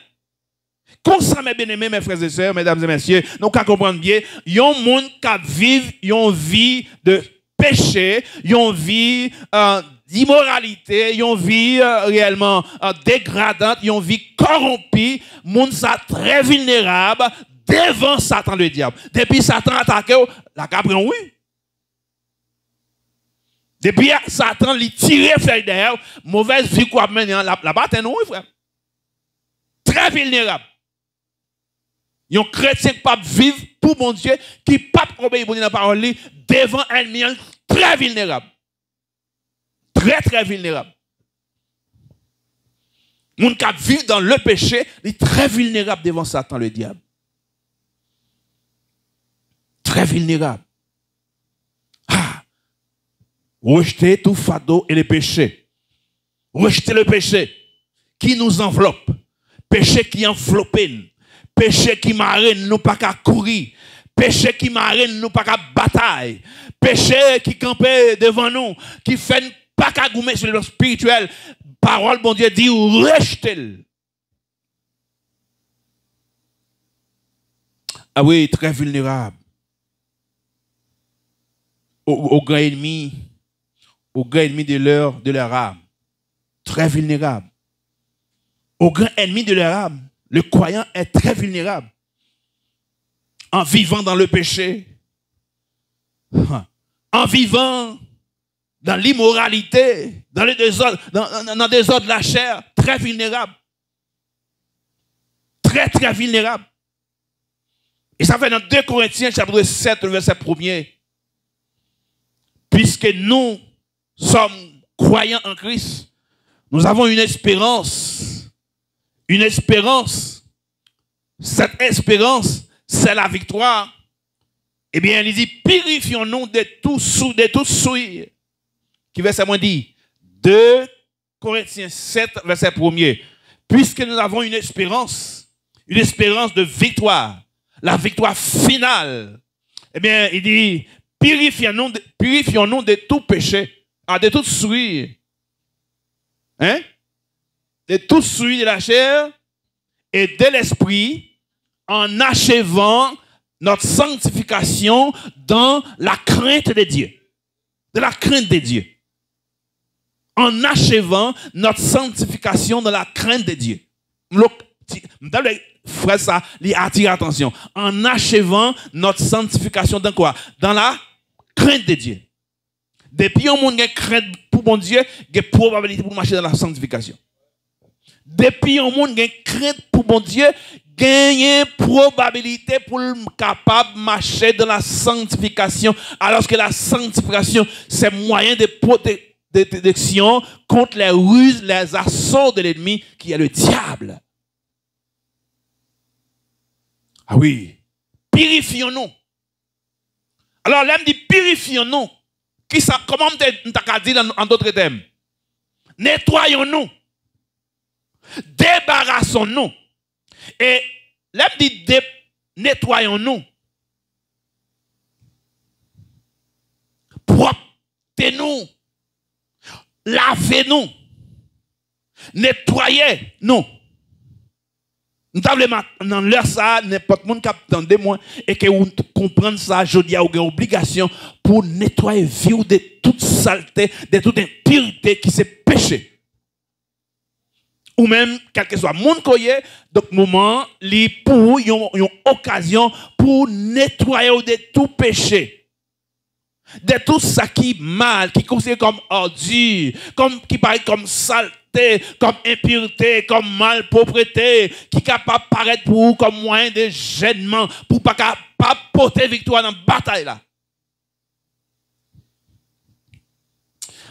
Comme ça, mes bien-aimés, mes frères et sœurs, mesdames et messieurs, nous qu'à comprendre bien, il y a un monde qui vit une vie de péché, une vie d'immoralité, une vie réellement dégradante, une vie corrompue, monde ça très vulnérable devant Satan le diable. Depuis Satan attaque, la capre oui. Depuis Satan lui tire faire derrière, mauvaise vie quoi mener la bataille non oui frère. Très vulnérable. Un chrétien qui ne peut pas vivre pour mon Dieu, qui ne peut pas obéir à la parole devant un ennemi très vulnérable. Très, très vulnérable. Mon qui vit dans le péché, il est très vulnérable devant Satan, le diable. Très vulnérable. Ah! Rejeter tout fardeau et le péché. Rejeter le péché qui nous enveloppe. Péché qui enveloppe. Péché qui marine, nous pas qu'à courir. Péché qui marine, nous pas qu'à bataille. Péché qui campe devant nous, qui fait pas qu'à goumer sur le spirituel. Parole, bon Dieu dit, rejetez-le. Ah oui, très vulnérable. Au grand ennemi de leur âme. Très vulnérable. Au grand ennemi de leur âme. Le croyant est très vulnérable. En vivant dans le péché, en vivant dans l'immoralité, dans le désordre, dans des ordres de la chair, très vulnérable. Très, très vulnérable. Et ça fait dans 2 Corinthiens, chapitre 7, le verset 1er. Puisque nous sommes croyants en Christ, Nous avons une espérance. Une espérance. Cette espérance, c'est la victoire. Eh bien, il dit, purifions-nous de tout souillure. Qui verset moins dit? 2 Corinthiens 7, verset 1er. Puisque nous avons une espérance de victoire, la victoire finale. Eh bien, il dit, purifions-nous de tout péché, de toute souillure. Hein? De toute souillure de la chair et de l'esprit, en achevant notre sanctification dans la crainte de Dieu. De la crainte de Dieu. En achevant notre sanctification dans la crainte de Dieu. Frère, ça, lui attire attention. En achevant notre sanctification dans quoi? Dans la crainte de Dieu. Depuis un monde qui a crainte pour mon Dieu, il y a probabilité pour marcher dans la sanctification. Depuis un monde qui a crainte pour mon Dieu, gagner probabilité pour capable de marcher dans la sanctification, alors que la sanctification, c'est moyen de protection contre les ruses, les assauts de l'ennemi qui est le diable. Ah oui, purifions-nous. Alors, là, me dit purifions-nous. Comment on t'a dit en d'autres termes? Nettoyons-nous. Débarrassons-nous. Et là, me dit nettoyons-nous. Proptez-nous. Lavez-nous. Nettoyez-nous. Nous avons dans l'heure ça, n'importe monde qui attendait moi et que vous comprenez ça, je dis à vous une obligation pour nettoyer vie de toute saleté, de toute impureté qui s'est péché. Ou même, quel que soit le monde qu'on y est, donc moment, li pour une occasion pour nettoyer de tout péché. De tout ça qui est mal, qui est considéré comme ordure, qui paraît comme saleté, comme impureté, comme malpropreté, qui est capable de paraître pour vous comme moyen de gênement, pour pas capable porter victoire dans la bataille là.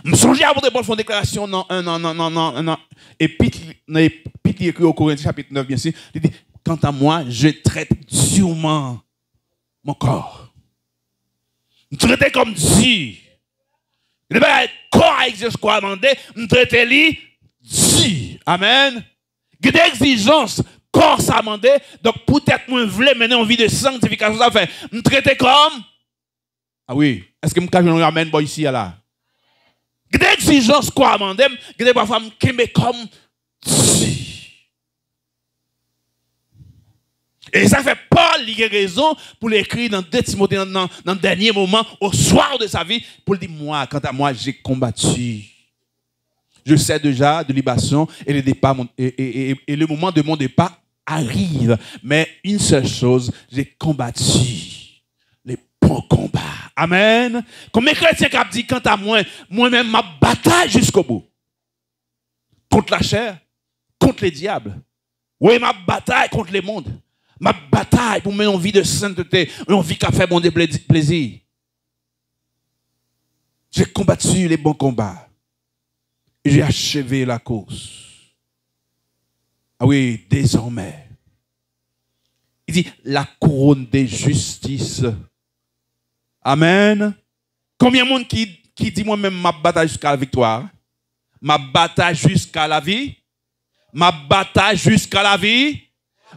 Je songe à votre bonne déclaration non. Et puis il écrit au Corinthiens chapitre 9, bien sûr, il dit, quant à moi, je traite durement mon corps. Je traite comme Dieu. Le corps exige quoi demander, je traite lui Dieu. Amen. Il y a des exigences, corps ça demandé, donc peut-être moi je voulais mener une vie de sanctification, ça fait, je traite comme. Ah oui, est-ce que je me ramène ici là? Il y a des exigences quoi demander, il y a des parfois je me comme Dieu. Et ça fait Paul, il a raison pour l'écrire dans 2 Timothée, dans le dernier moment, au soir de sa vie, pour dire, moi, quant à moi, j'ai combattu. Je sais déjà de libation et le départ, et le moment de mon départ arrive. Mais une seule chose, j'ai combattu les bons combats. Amen. Comme les chrétiens qui ont dit, quant à moi, moi-même, ma bataille jusqu'au bout. Contre la chair, contre les diables. Oui, ma bataille contre le monde. Ma bataille pour mener une vie de sainteté, une vie qui a fait mon plaisir. J'ai combattu les bons combats. J'ai achevé la course. Ah oui, désormais. Il dit la couronne de justice. Amen. Combien de monde qui dit moi-même ma bataille jusqu'à la victoire? Ma bataille jusqu'à la vie? Ma bataille jusqu'à la vie?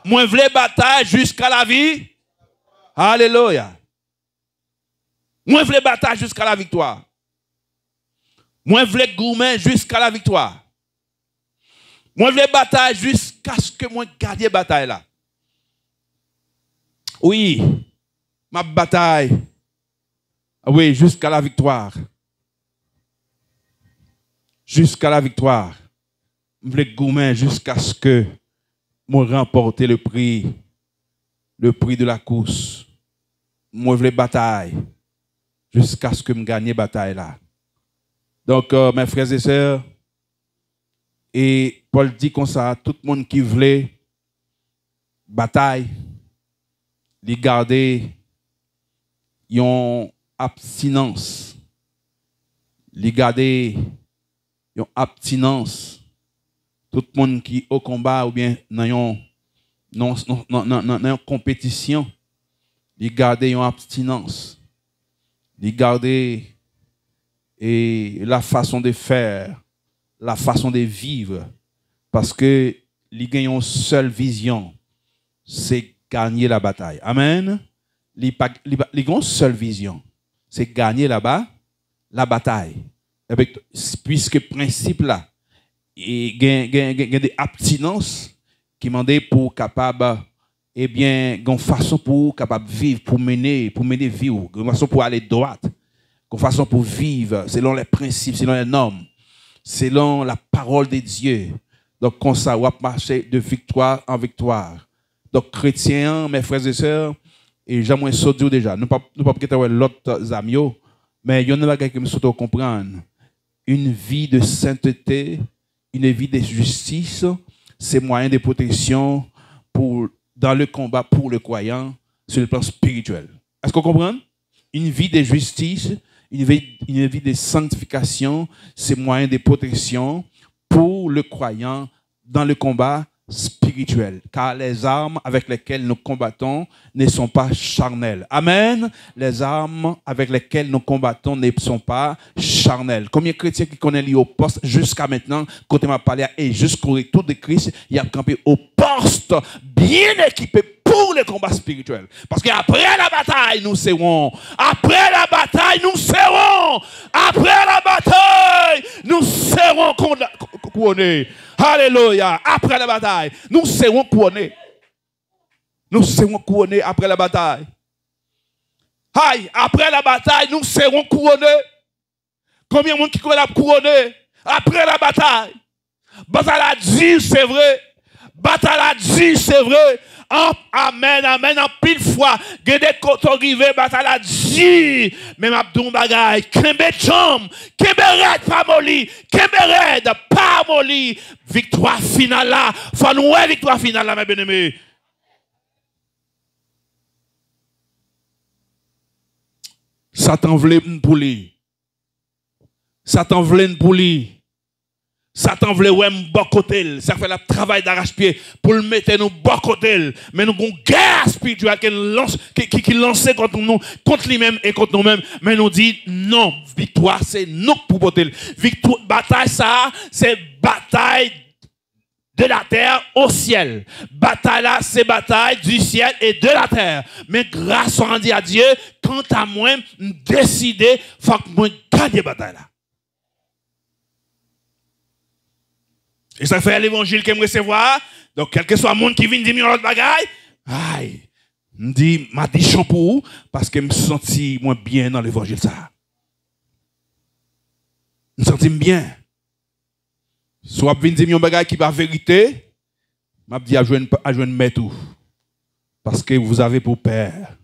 Moi, je veux bataille jusqu'à la vie. Alléluia. Moi, je veux bataille jusqu'à la victoire. Moi, je veux gourmet jusqu'à la victoire. Moi, je veux bataille jusqu'à ce que moi garde la bataille là. Oui, ma bataille. Oui, jusqu'à la victoire. Jusqu'à la victoire. Je veux gourmet jusqu'à ce que moi remporter le prix de la course. Moi je veux bataille jusqu'à ce que je gagne la bataille là. Donc mes frères et sœurs, et Paul dit comme ça, tout le monde qui voulait bataille, les garder une abstinence, les garder une abstinence tout le monde qui est au combat ou bien dans une compétition, il garde une abstinence, il garde la façon de faire, la façon de vivre, parce que il gagne une seule vision, c'est gagner la bataille. Amen. Il a une seule vision, c'est gagner là-bas la bataille. Avec, puisque principe là, il y a des abstinences qui demandent pour capable, eh bien, une façon pour capable vivre, pour mener vivre, une façon pour aller droite, une façon pour vivre selon les principes, selon les normes, selon la parole de Dieu. Donc, comme ça, on va marcher de victoire en victoire. Donc, chrétiens, mes frères et sœurs, et j'aimerais sauter déjà. Nous ne pouvons pas quitter l'autre amis, mais il y en a qui me sautent comprendre. Une vie de sainteté, une vie de justice, c'est moyen de protection dans le combat pour le croyant sur le plan spirituel. Est-ce qu'on comprend? Une vie de justice, une vie de sanctification, c'est moyen de protection pour le croyant dans le combat spirituel. Car les armes avec lesquelles nous combattons ne sont pas charnelles. Amen. Les armes avec lesquelles nous combattons ne sont pas charnelles. Combien de chrétiens qui connaissent au poste jusqu'à maintenant, quand on m'a parlé et jusqu'au retour de Christ, il a campé au poste bien équipé pour les combats spirituels. Parce qu'après la bataille, nous serons. Après la bataille, nous serons. Après la bataille, nous serons couronnés. Alléluia. Après la bataille, nous serons couronnés. Nous serons couronnés après la bataille. Aïe, après la bataille, nous serons couronnés. Combien de monde qui la couronné après la bataille? Bataille a dit, c'est vrai. Bataille a dit, c'est vrai. Amen, amen, en pile fois. Gede koto rive, bataille a dit. Mais m'abdoun bagay, kembe chom, kembe red pas moli, kembe red pas moli. Victoire finale là. Faut nous victoire finale là, mes bien-aimés. Satan voulait pour lui. Satan voulait pour lui. Satan voulait ouais bon côté, ça fait le travail d'arrache-pied pour le mettre nous bon côté, mais nous avons une guerre spirituelle qui lance contre nous, contre lui-même et contre nous-mêmes, mais nous dit non, victoire c'est nous pour porter. Victoire bataille ça, c'est bataille de la terre au ciel. Bataille là, c'est bataille du ciel et de la terre. Mais grâce à Dieu, quant à moi, décider, faut que moi gagne bataille là. Et ça fait l'évangile que je recevoir. Donc, quel que soit le monde qui vient dire l'autre bagaille, aïe, m'a dit champou parce que je me senti moins bien dans l'évangile ça. Je me senti bien. Soit vient dire un bagaille qui va vérité, m'a dit à jouer tout. Parce que vous avez pour père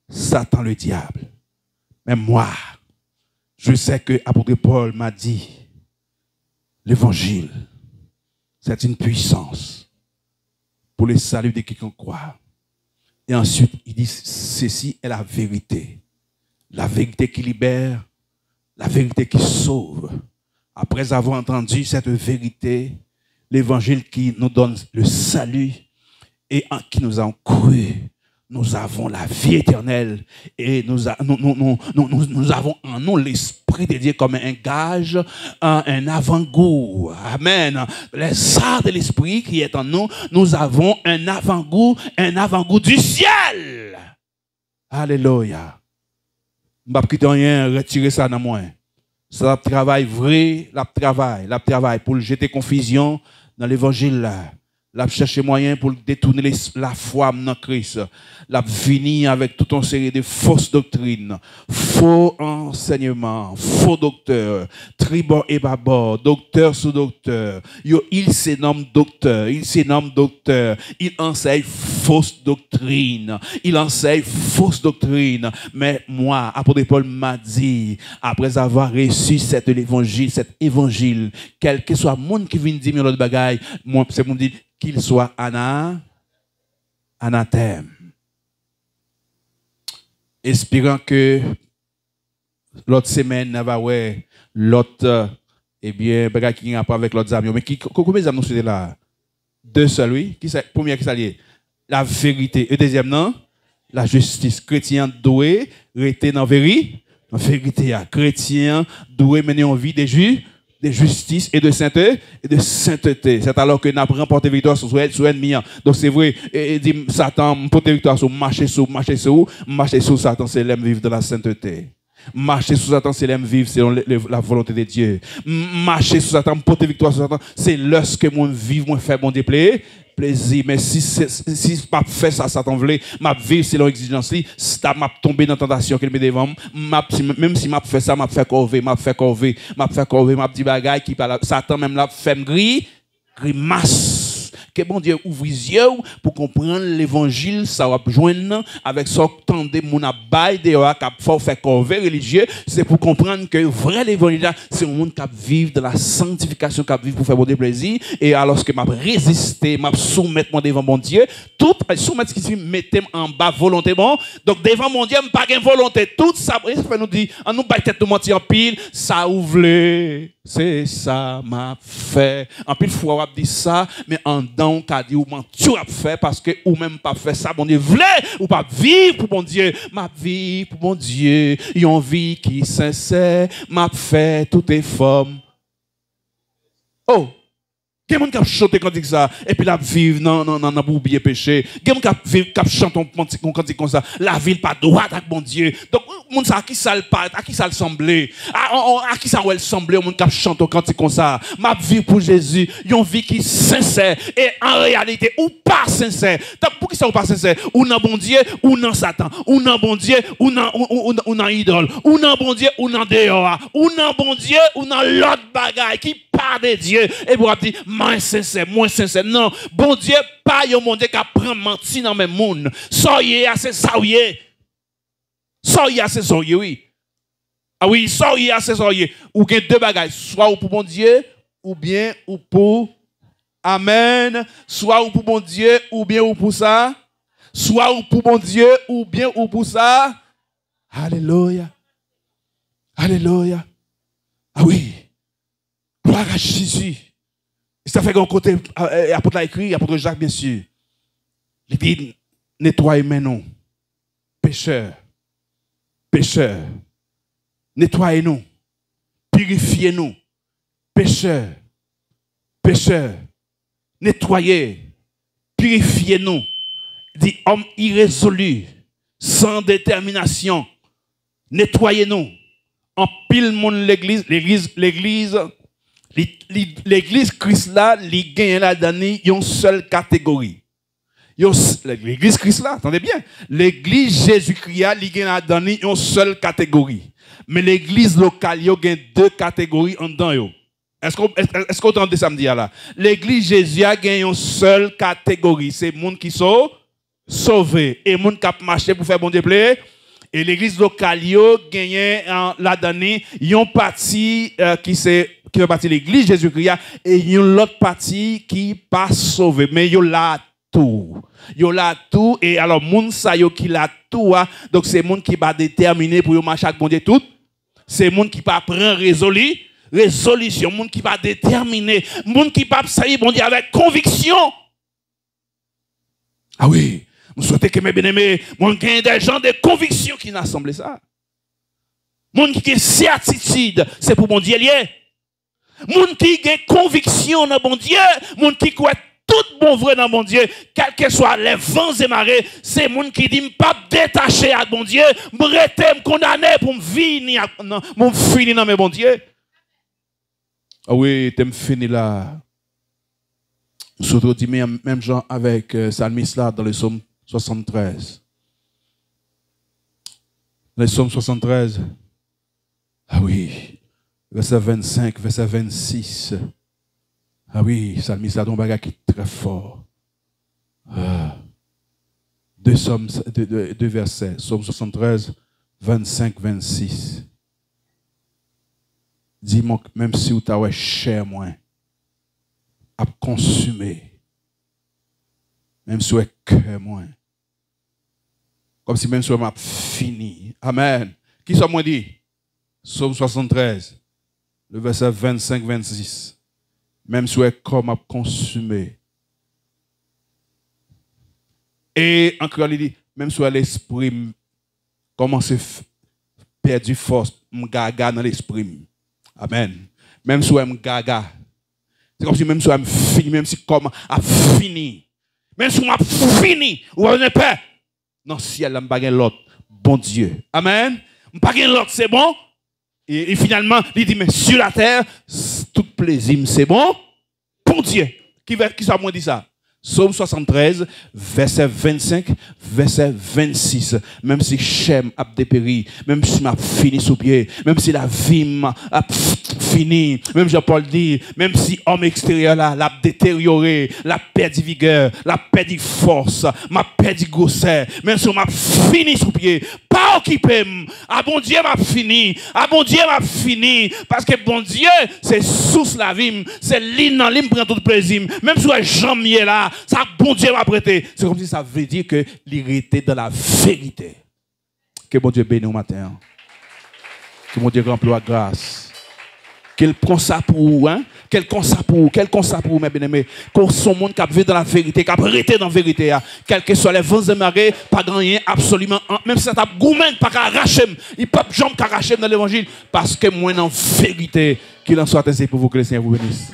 Satan le diable. Mais moi, je sais que l'apôtre Paul m'a dit l'évangile. C'est une puissance pour le salut de quiconque croit. Et ensuite, il dit, ceci est la vérité. La vérité qui libère, la vérité qui sauve. Après avoir entendu cette vérité, l'évangile qui nous donne le salut et en qui nous avons cru, nous avons la vie éternelle et nous avons en nous l'Esprit de Dieu comme un gage, un avant-goût. Amen. Les arts de l'Esprit qui est en nous, nous avons un avant-goût du ciel. Alléluia. Je ne vais pas rien retirer ça dans moi. Ça travail vrai, la travail pour jeter confusion dans l'évangile. La chercher moyen pour détourner la foi dans Christ. La venir avec toute une série de fausses doctrines, faux enseignements, faux docteurs, tribord et babord, docteur sous docteur. Il se nomme docteur, il enseigne fausse doctrine, Mais moi, apôtre Paul m'a dit, après avoir reçu cet évangile, quel que soit le monde qui vient dire l'autre bagaille, moi, c'est mon dit, qu'il soit anathème. Espérant que l'autre semaine, l'autre Eh bien, bagage qui a rapport avec l'autre amis. Mais combien d'amis nous là? Deux seuls, oui. Première qui s'allie? La vérité. Et deuxième, non? La justice. Chrétien doué, rester dans la vérité. En vérité, chrétien doué mener en vie de justice et de sainteté. C'est alors que nous avons remporté victoire sur l'ennemi. Donc c'est vrai, et dit Satan, porter victoire sur marcher sur Satan, c'est l'aime vivre dans la sainteté. Marcher sous Satan, c'est l'aime vivre selon la volonté de Dieu. Marcher sous Satan, porter victoire sur Satan, c'est lorsque moi vivre, moi faire mon déplaisir. Plaisir, mais si pas fait ça, Satan voulait, m'a vivre selon exigence, si m'a tombé dans la tentation qu'il me devant, même si m'a fait ça, m'a fait corver, m'a dit bagaille qui parle, Satan même là fait grimace. Que bon Dieu ouvre les yeux pour comprendre l'évangile, ça va joindre avec ce tendez mon abaye de cap fort faire corver religieux, c'est pour comprendre que vrai l'évangile c'est un monde qui vit dans la sanctification, qui vit pour faire bon plaisir, et alors que m'a résister, m'a soumettre mon devant mon Dieu, tout soumettre ce qui mettez en bas volontairement, donc devant mon Dieu pas gain volonté, tout ça fait nous dit on nous baille tête nous mentir en pile, ça ouvre, c'est ça m'a fait. En pile fois on dit ça, mais en dedans qu'a dit ou mentir a fait parce que ou même pas fait ça bon Dieu voulait ou pas vivre pour mon Dieu, m'a vivre pour mon Dieu, une vie qui sincère, m'a fait toutes les formes. Oh, quelqu'un qui a chanté quand dit ça et puis la vivre non pour oublier péché. Quelqu'un qui a vivre qui chante quand dit comme ça, la ville pas droite avec mon Dieu. Donc monde ça à qui ça le pas, à qui ça le semblait, à qui ça le semblait monde qui a chanté quand dit comme ça, ma vie pour Jésus, une vie qui sincère et en réalité ou pas sincère. Donc pour qui ça ou pas sincère, ou non bon Dieu ou non Satan, ou non bon Dieu ou non idole, ou non bon Dieu ou non dehors, ou non bon Dieu ou non l'autre bagaille qui part de Dieu et pour dire moins sincère. Non, bon Dieu, pas un monde qui apprend mentir dans le monde. Soyez assez soyez. Soyez assez soyez, oui. Ah oui, soyez assez soyez. Ou bien deux bagages, soit ou pour bon Dieu, ou bien ou pour Amen. Soit ou pour bon Dieu, ou bien ou pour ça. Soit ou pour bon Dieu, ou bien ou pour ça. Alléluia. Alléluia. Ah oui. Gloire à Jésus. Ça fait qu'un côté, apôtre l'a écrit, apôtre Jacques, bien sûr. Il dit, nettoyez nous, pécheurs, nettoyez-nous, purifiez-nous, pécheurs, nettoyez, purifiez-nous. Il dit, homme irrésolu, sans détermination, nettoyez-nous. En pile monde l'église Christ là, il gagne la dernière une seule catégorie. L'église Christ là, attendez bien. L'église Jésus-Christ là, il gagne la dernière une seule catégorie. Mais l'église locale, il gagne deux catégories en dedans. Est-ce qu'on entend samedi là? L'église Jésus a gagné une seule catégorie. C'est les gens qui sont sauvés et les gens qui ont marché pour faire bon Dieu plaisir. Et l'église locale a gagné la dernière une partie qui fait partie de l'église Jésus-Christ et une autre partie qui pas sauvé. Mais il a tout. Il a tout et alors moun sa yo qui l'a tout donc c'est moun qui va déterminer pour marcher avec bon Dieu tout. C'est moun qui va prendre résolution, moun qui va déterminer, moun qui va saillir bon Dieu avec conviction. Ah oui. Je souhaite que mes bien-aimés, il y a des gens de conviction qui n'assemblent ça. Moun qui a certitude, c'est pour mon Dieu lié. Moun qui a conviction dans mon Dieu, moun qui croit tout bon vrai dans mon Dieu, quels que soient les vents et marées, c'est moun qui dit pas détaché à mon Dieu, me condamné pour me finir dans mes bon Dieu. Ah oui, tu me fini là. Surtout dit même genre avec Salmis là dans le psaume 73. Le psaume 73. Ah oui. Verset 25, verset 26. Ah oui, Salmis là, ton bagage qui est très fort. Ah. Deux versets. Psaume 73, 25, 26. Dis-moi, même si vous avez cher moins, à consumer. Même si vous avez cœur moins. Comme si même si vous avez fini. Amen. Qui sont moi dit? Psaume 73. Le verset 25-26. Même si comme a consumé. Et encore, il dit, même si l'esprit commence à perdre force, m'gaga dans l'esprit. Amen. Même si m'gaga. C'est comme si même si je fini, même si comme a fini. Même si je fini, ou on n'est pas. Non, si elle n'a pas l'autre, bon Dieu. Amen. Pas l'autre, c'est bon. Et finalement, il dit, mais sur la terre, tout plaisir, c'est bon. Bon Dieu. Qui ça m'a dit ça? Psaume 73, verset 25, verset 26. Même si Chem a dépéri, même si m'a fini sous pied, même si la vie m'a fini, même Jean-Paul dit, même si homme extérieur là, l'a détérioré, l'a perdu vigueur, l'a perdu force, m'a perdu grosseur, même si m'a fini sous pied, pas occupé, ah bon Dieu m'a fini, ah bon Dieu m'a fini, parce que bon Dieu, c'est sous la vie, c'est l'île dans l'île prend tout plaisir, même si Jean est là, ça bon Dieu m'a prêté. C'est comme si ça veut dire que l'irrité dans la vérité. Que bon Dieu bénisse au matin. Que bon Dieu remplit la grâce. Qu'il prend ça pour vous, hein? Quel constat pour vous, mes bien-aimés. Qu'on son monde qui vit dans la vérité, qui a prêté dans la vérité. Quel que soit les vents et marées, pas gagner absolument. Même si ça t'a gourmand, pas qu'arracher. Il peut pas jamais qu'arracher dans l'évangile. Parce que moi, dans la vérité, qu'il en soit ainsi pour vous que le Seigneur vous bénisse.